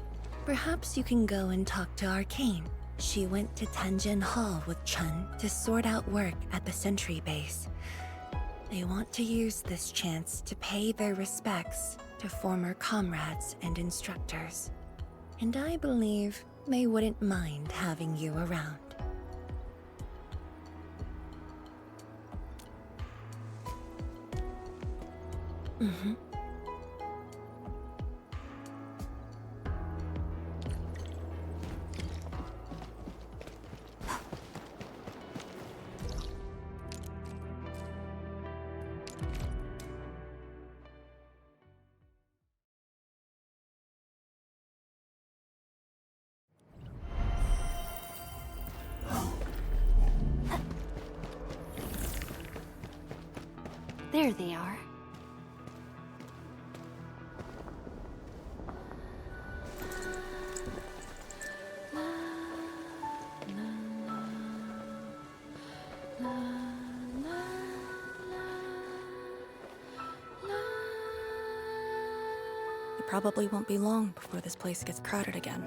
perhaps you can go and talk to Arcane. She went to Tanjin Hall with Chun to sort out work at the Sentry base. They want to use this chance to pay their respects to former comrades and instructors. And I believe they wouldn't mind having you around. Mm-hmm. There they are. It probably won't be long before this place gets crowded again.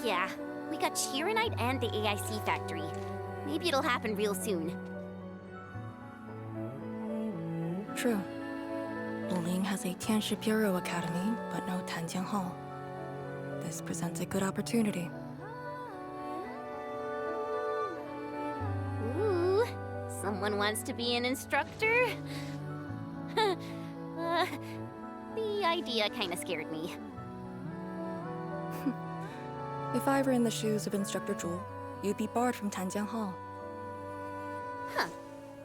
Yeah, we got Chironite and the AIC factory. Maybe it'll happen real soon. True. Wuling has a Tianshi Bureau Academy, but no Tanjiang Hall. This presents a good opportunity. Ooh, someone wants to be an instructor? The idea kinda scared me. If I were in the shoes of Instructor Zhu, you'd be barred from Tanjiang Hall. Huh.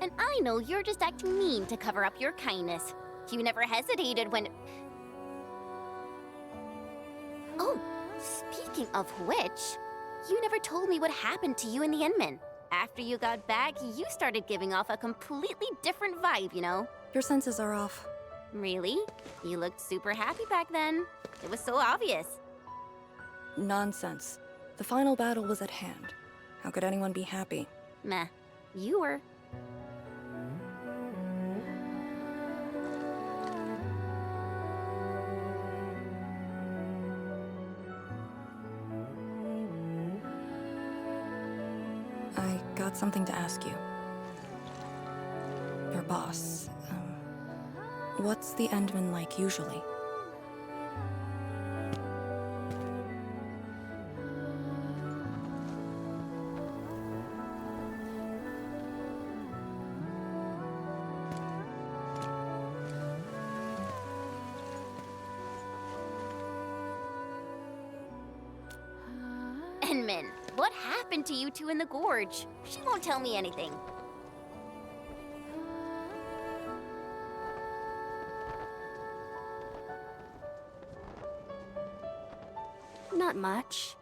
And I know you're just acting mean to cover up your kindness. You never hesitated when... Oh, speaking of which, you never told me what happened to you and the Enman. After you got back, you started giving off a completely different vibe, you know? Your senses are off. Really? You looked super happy back then. It was so obvious. Nonsense. The final battle was at hand. How could anyone be happy? Meh. You were. I got something to ask you. Your boss, what's the Endman like usually? Enman, what happened to you two in the gorge? She won't tell me anything. Not much.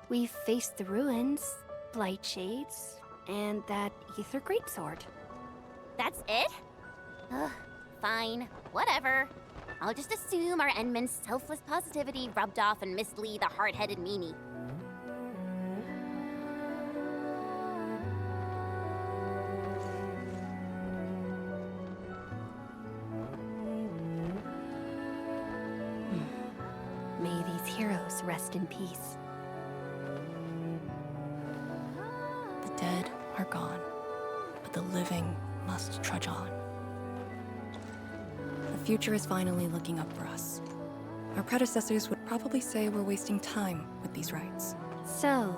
We faced the ruins, blight shades, and that ether greatsword. That's it? Ugh, fine. Whatever. I'll just assume our Enman's selfless positivity rubbed off on Miss Lee, the hard-headed meanie. its heroes rest in peace. The dead are gone, but the living must trudge on. The future is finally looking up for us. Our predecessors would probably say we're wasting time with these rites. So,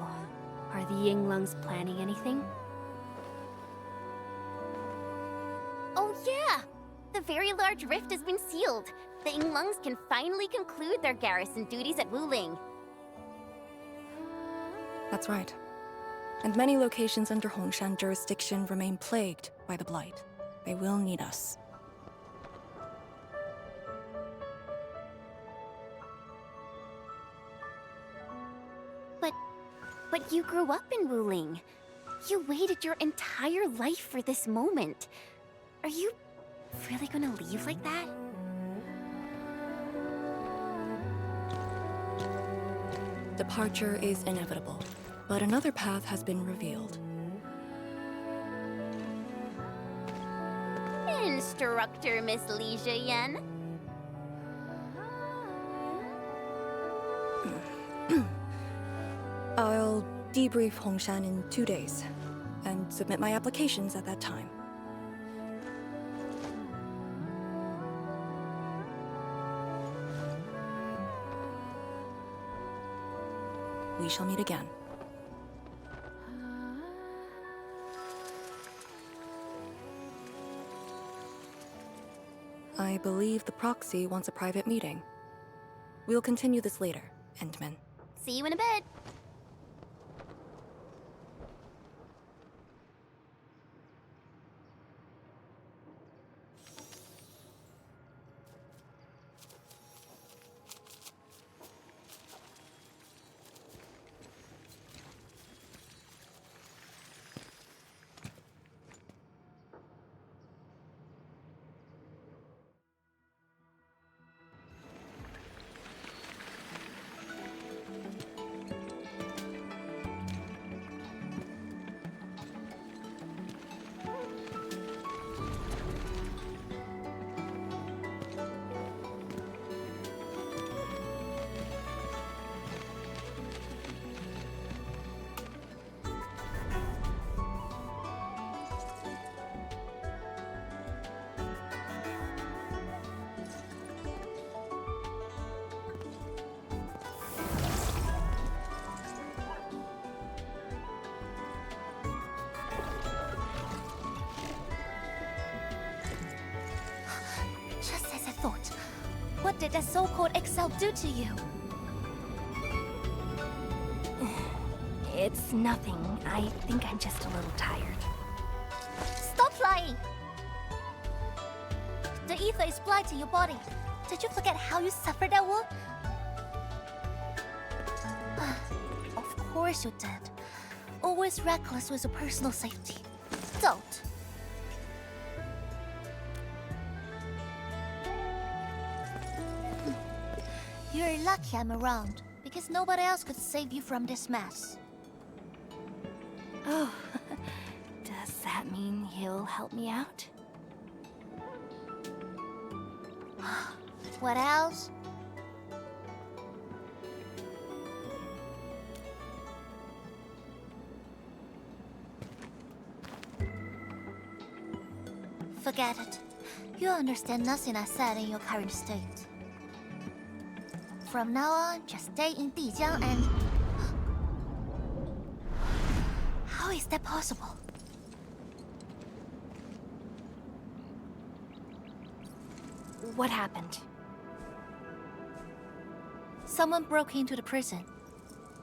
are the Yinglungs planning anything? Oh yeah! The very large rift has been sealed. The Yinglungs can finally conclude their garrison duties at Wuling. That's right. And many locations under Hongshan jurisdiction remain plagued by the Blight. They will need us. But you grew up in Wuling. You waited your entire life for this moment. Are you really gonna leave like that? Departure is inevitable, but another path has been revealed. Instructor Miss Li Zheyan. I'll debrief Hongshan in 2 days, and submit my applications at that time. We shall meet again. I believe the proxy wants a private meeting. We'll continue this later, Endman. See you in a bit. Just as I thought. What did that so-called Excel do to you? It's nothing. I think I'm just a little tired. Stop lying! The ether is blighting your body. Did you forget how you suffered that wound? Of course you did. Always reckless with your personal safety. Don't. You're lucky I'm around, because nobody else could save you from this mess. Oh, does that mean he'll help me out? What else? Forget it. You understand nothing I said in your current state. From now on, just stay in Dijiang and... How is that possible? What happened? Someone broke into the prison.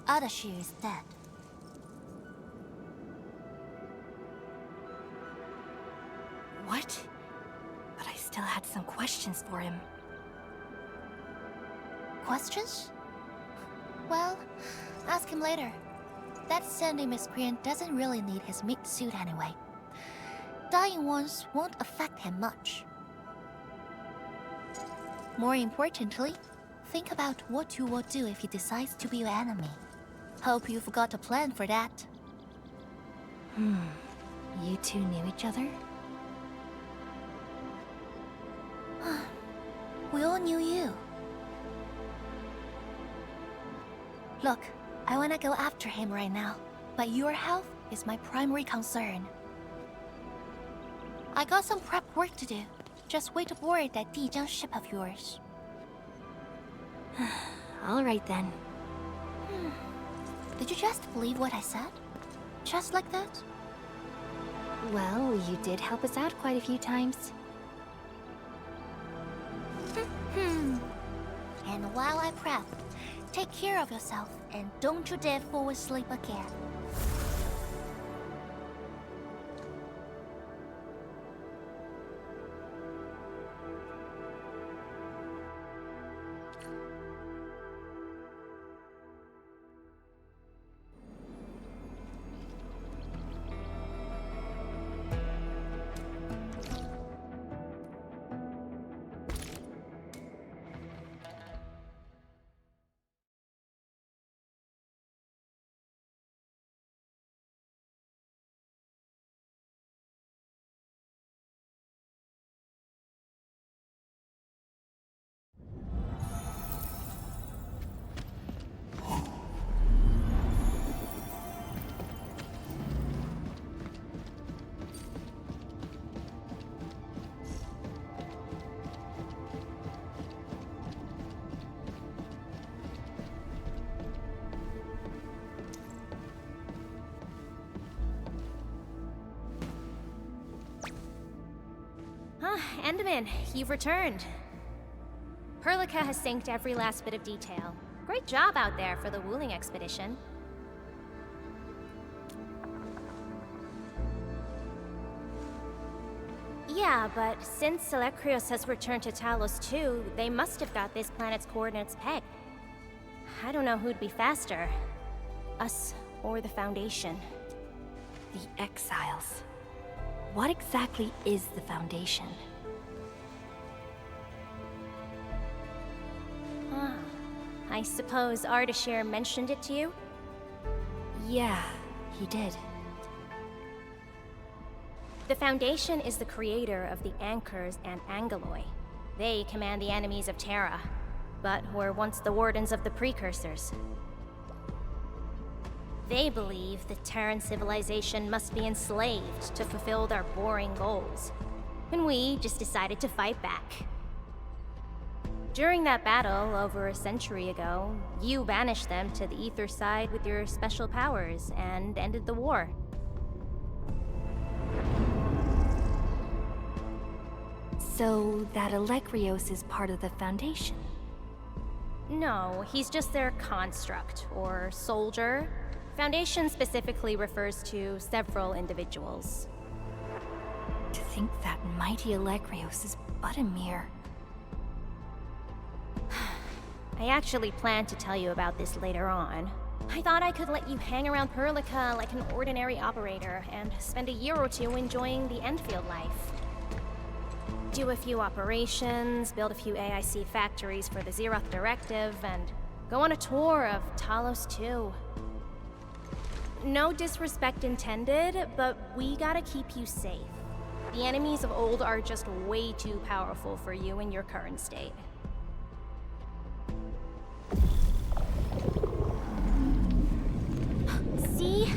Adashi is dead. What? But I still had some questions for him. Questions? Well, ask him later. That sandy miscreant doesn't really need his meat suit anyway. Dying ones won't affect him much. More importantly, think about what you will do if he decides to be your enemy. Hope you've got a plan for that. You two knew each other? We all knew you. Look, I wanna go after him right now, but your health is my primary concern. I got some prep work to do. Just wait aboard that Dijiang ship of yours. All right then. Did you just believe what I said? Just like that? Well, you did help us out quite a few times. And while I prep, take care of yourself and don't you dare fall asleep again. Enderman, you've returned. Perlica has synced every last bit of detail. Great job out there for the Wuling expedition. Yeah, but since Selekrios has returned to Talos-II, they must have got this planet's coordinates pegged. I don't know who'd be faster. Us or the Foundation. The Exiles. What exactly is the Foundation? I suppose Ardashir mentioned it to you? Yeah, he did. The Foundation is the creator of the Anchors and Angeloi. They command the enemies of Terra, but were once the Wardens of the Precursors. They believe the Terran civilization must be enslaved to fulfill their boring goals. And we just decided to fight back. During that battle, over a century ago, you banished them to the Ether side with your special powers and ended the war. So that Alekrios is part of the Foundation? No, he's just their construct, or soldier. Foundation specifically refers to several individuals. To think that mighty Alekrios is but a mere... I actually planned to tell you about this later on. I thought I could let you hang around Perlica like an ordinary operator and spend a year or two enjoying the Enfield life. Do a few operations, build a few AIC factories for the Zeroth Directive, and go on a tour of Talos-II. No disrespect intended, but we gotta keep you safe. The enemies of old are just way too powerful for you in your current state. See?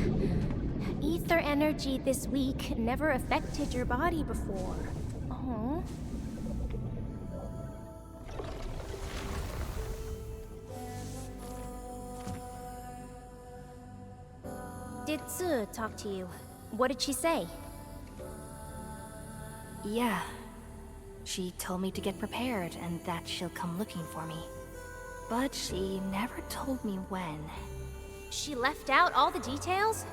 Ether energy this week never affected your body before. Oh. Did Tzu talk to you? What did she say? Yeah. She told me to get prepared and that she'll come looking for me. But she never told me when. She left out all the details?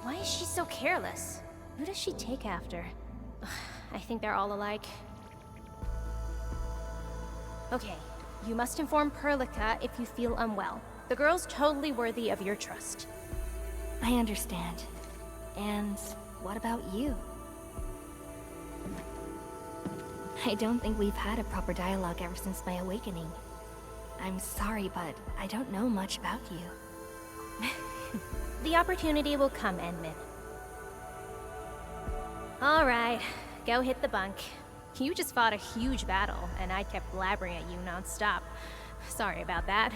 Why is she so careless? Who does she take after? I think they're all alike. Okay, you must inform Perlica if you feel unwell. The girl's totally worthy of your trust. I understand. And what about you? I don't think we've had a proper dialogue ever since my awakening. I'm sorry, but I don't know much about you. The opportunity will come, Enmin. Alright, go hit the bunk. You just fought a huge battle, and I kept blabbering at you non-stop. Sorry about that.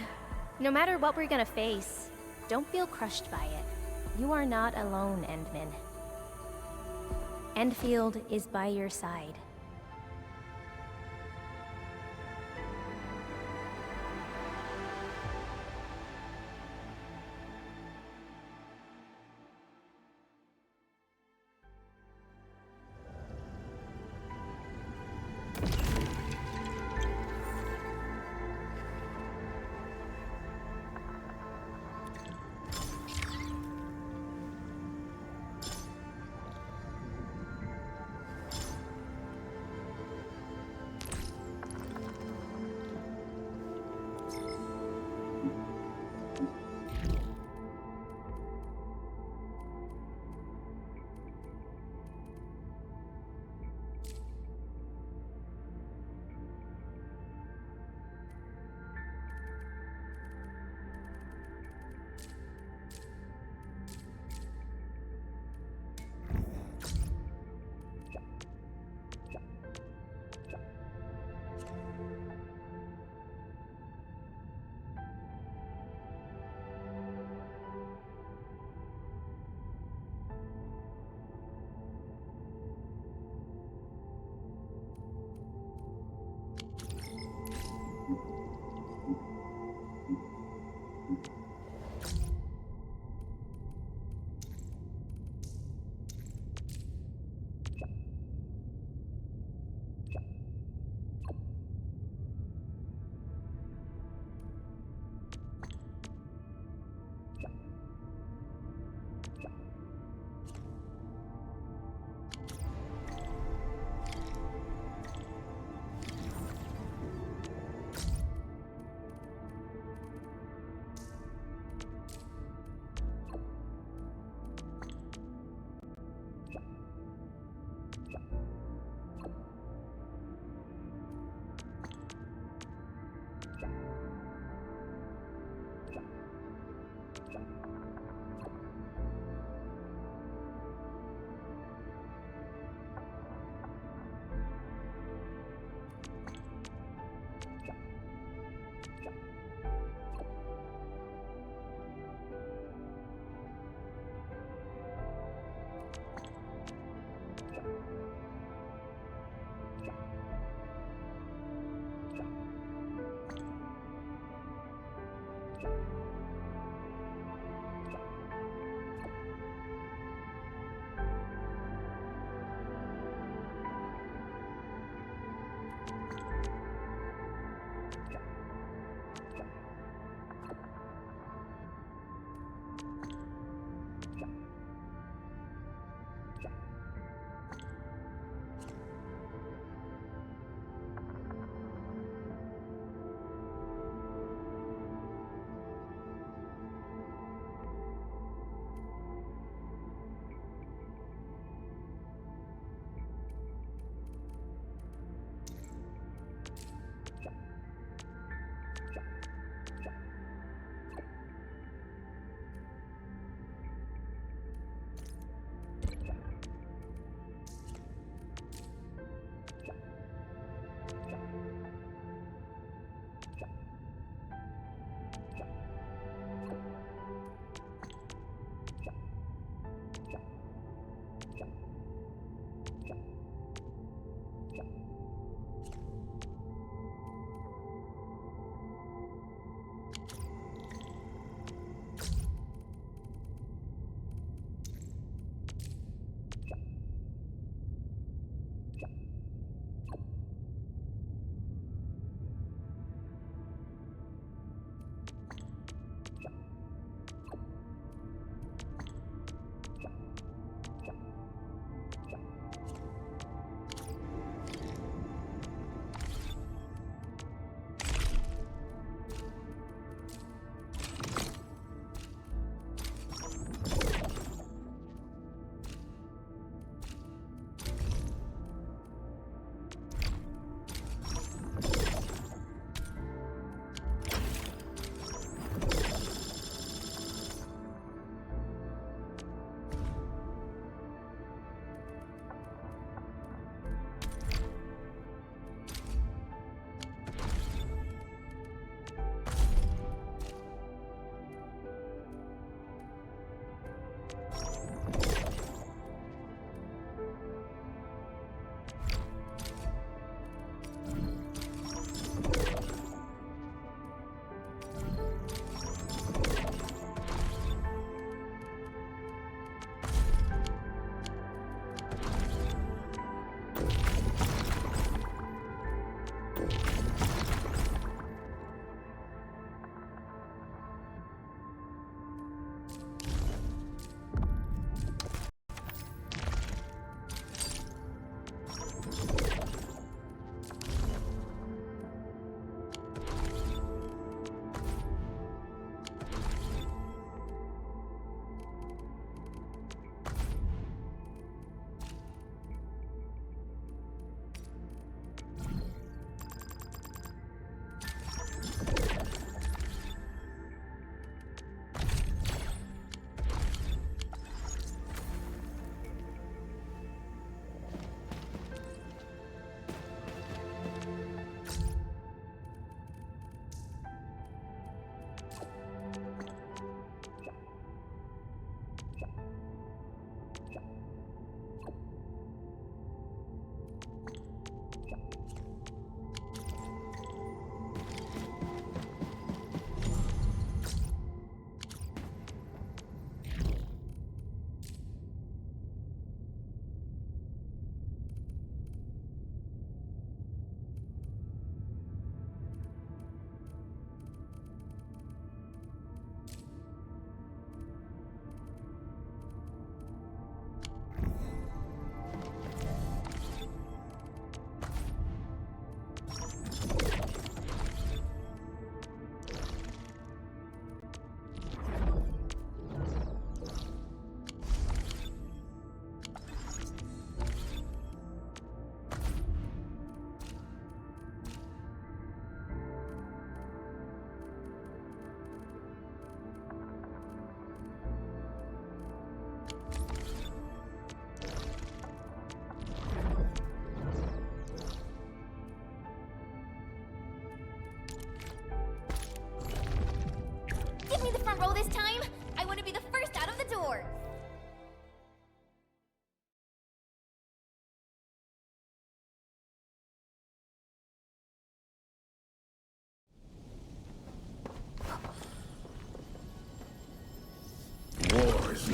No matter what we're gonna face, don't feel crushed by it. You are not alone, Endman. Enfield is by your side.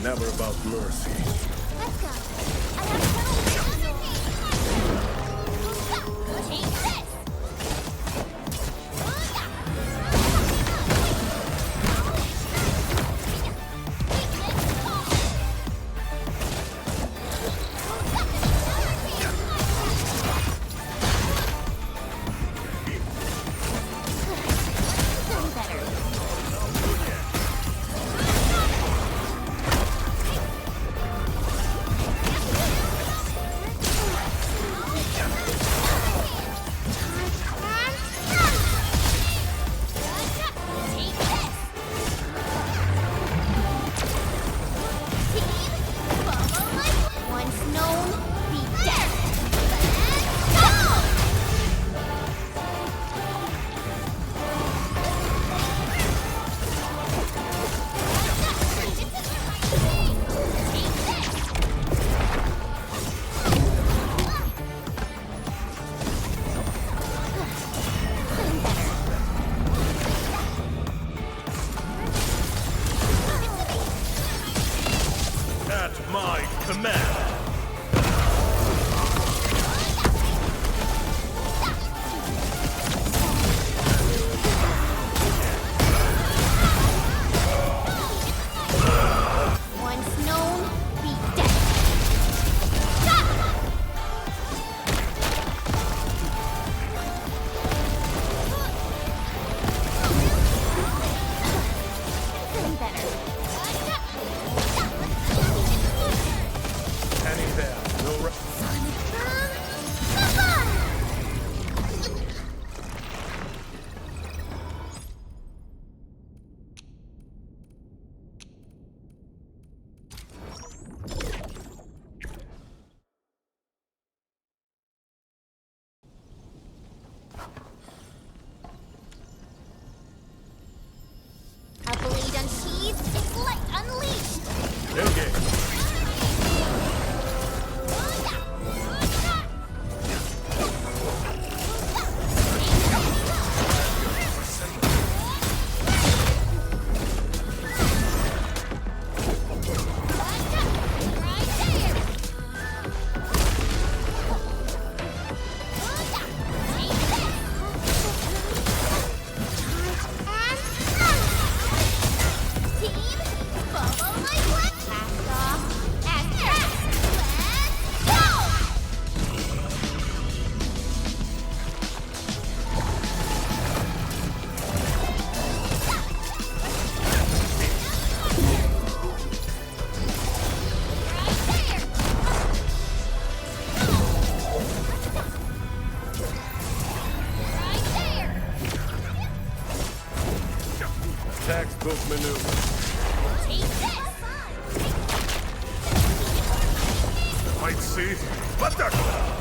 never about mercy. Let's go. I have Take this! Textbook maneuver. Might see. What the?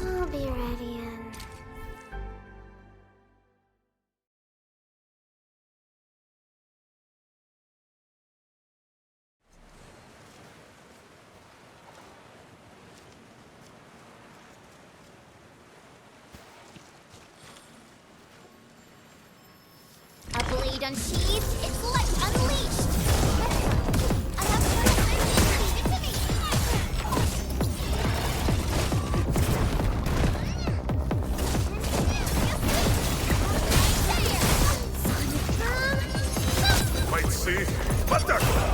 I'll be ready in... A blade unsheathed, its light unleashed! I have Butterfly!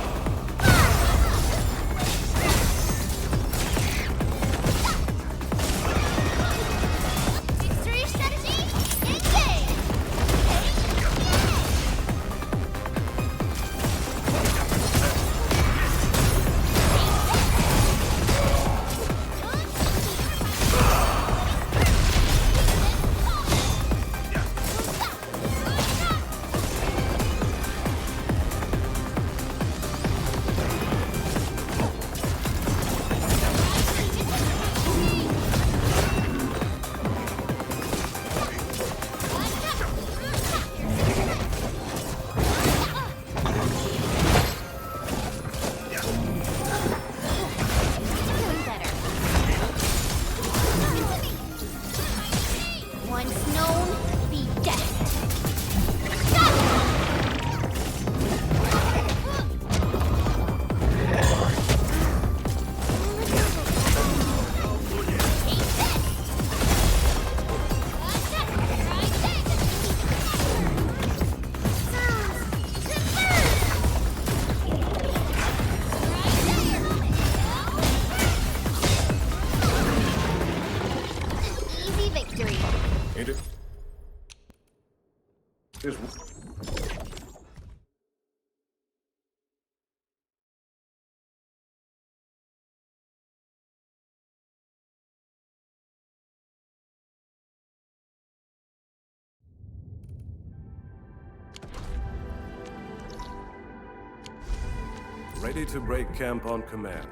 Ready to break camp on command.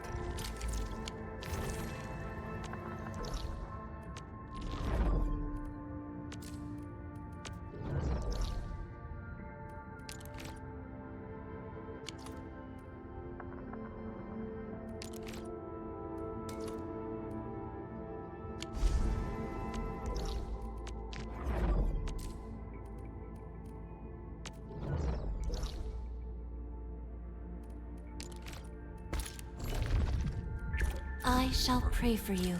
I shall pray for you.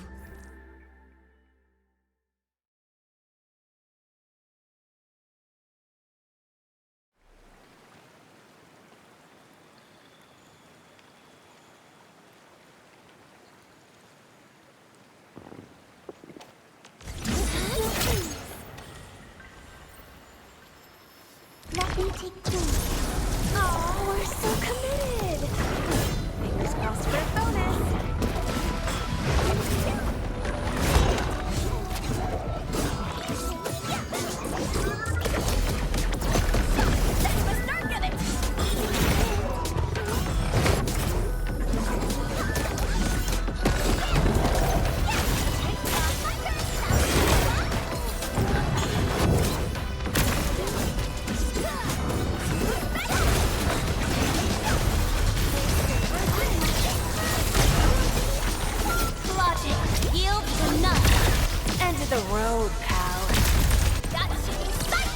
Let me take two. Oh, we're so committed. Fingers crossed for a bonus. The road, pal. That should be sight!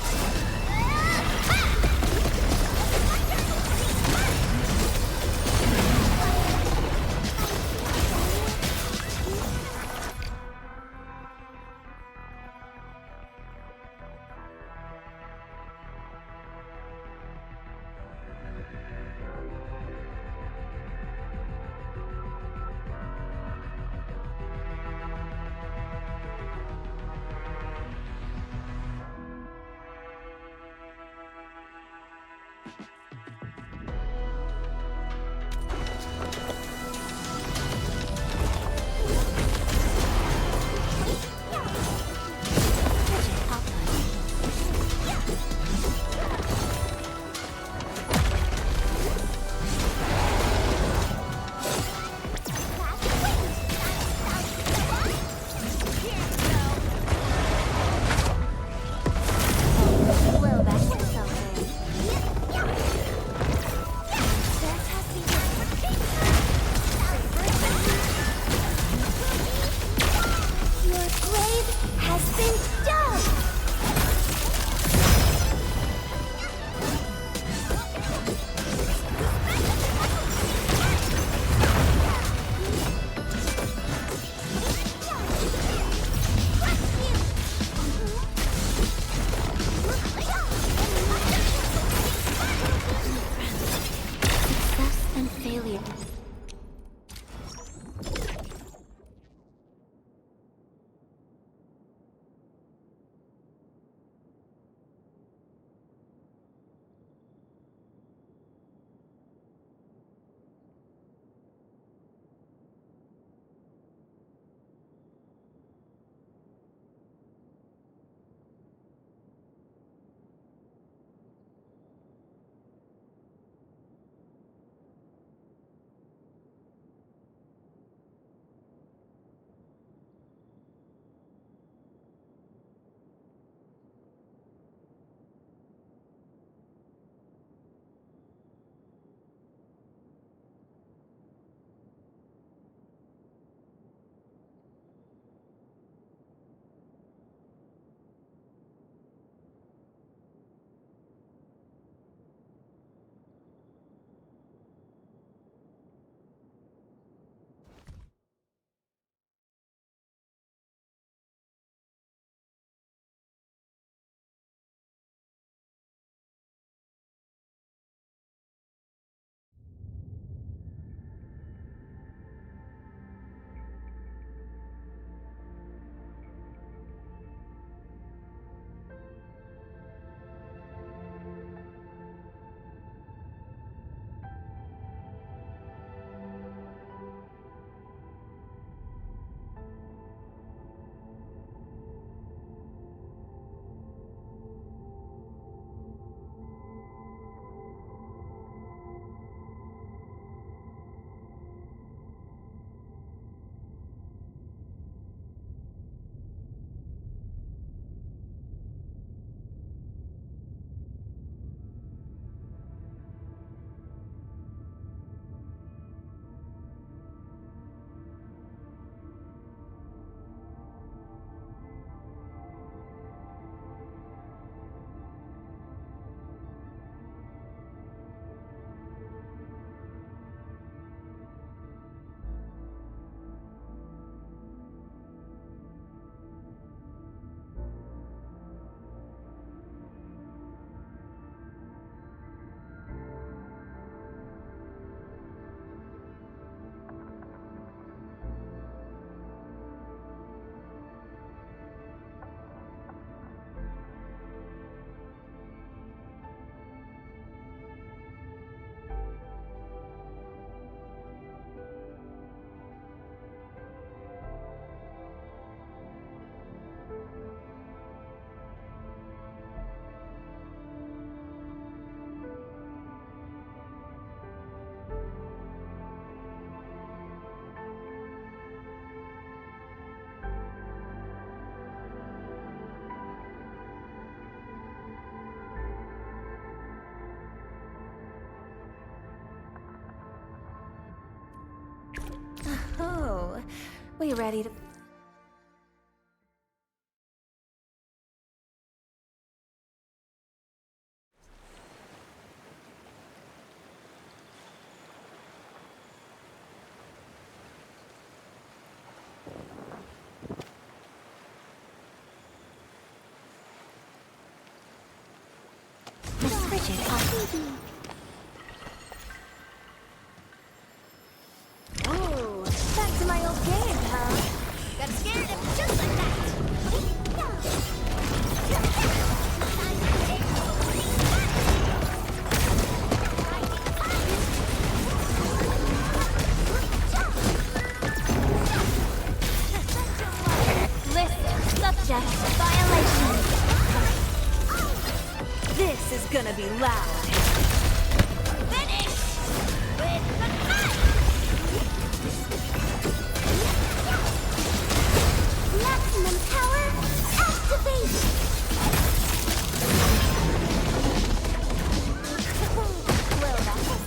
ready to... Ooh, back to my old game, huh? Got scared of him just like that. List subject violation. This is gonna be loud. Finish with the knife. Maximum power activate. Well, that was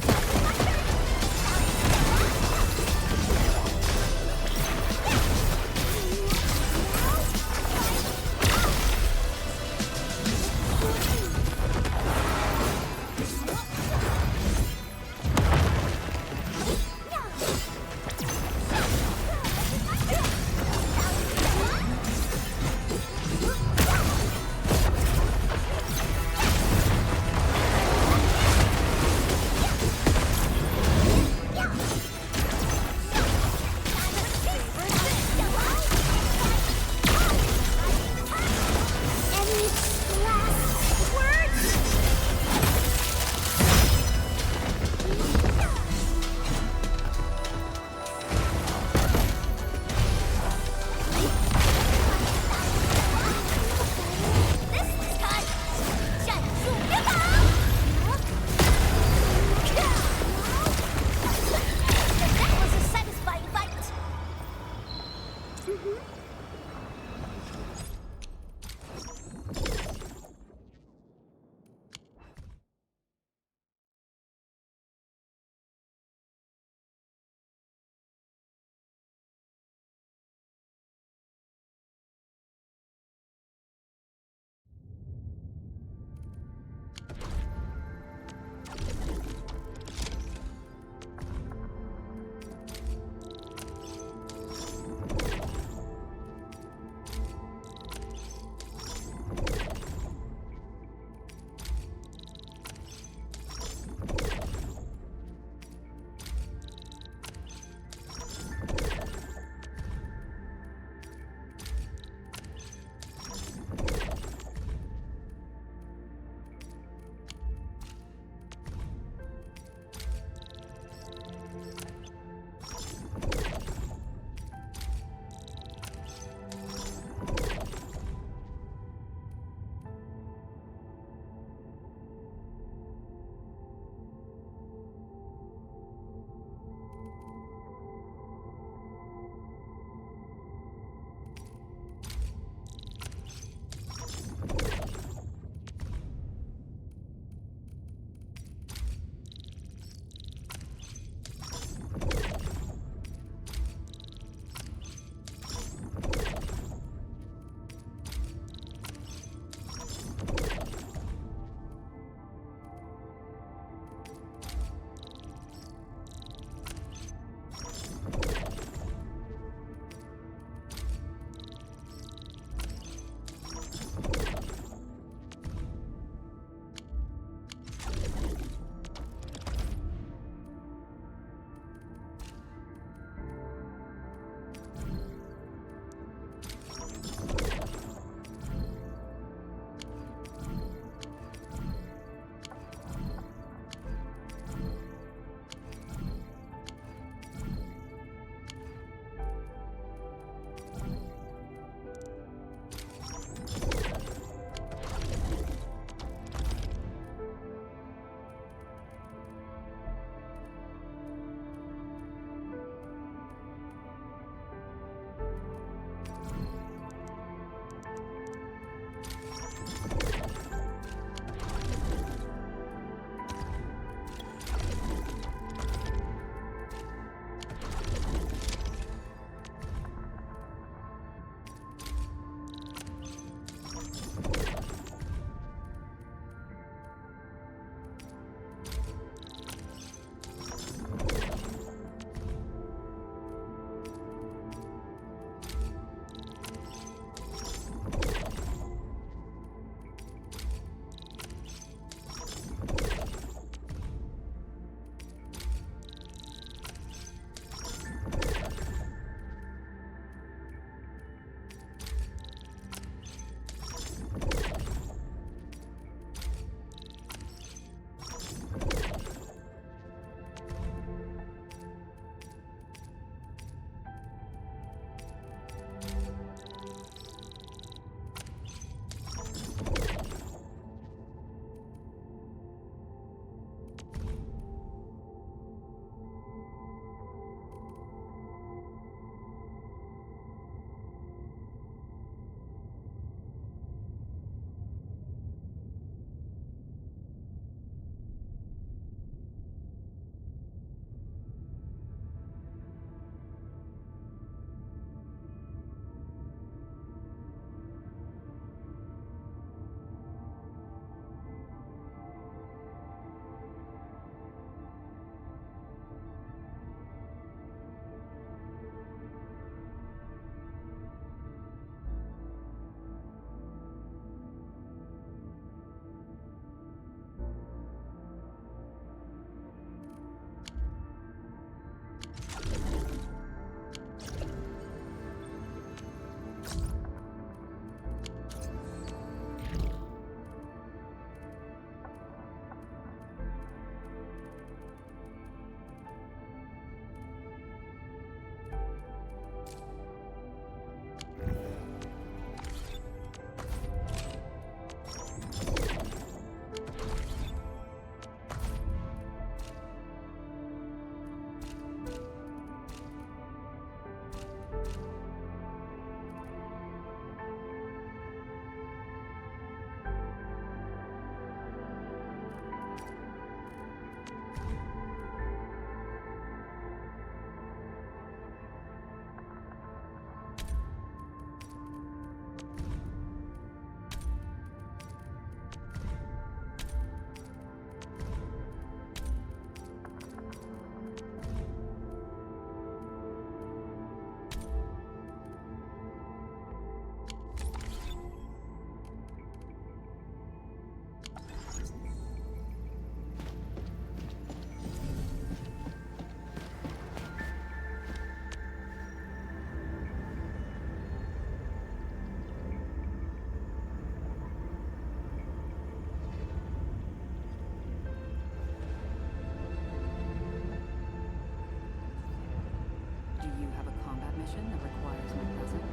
mission that requires my presence?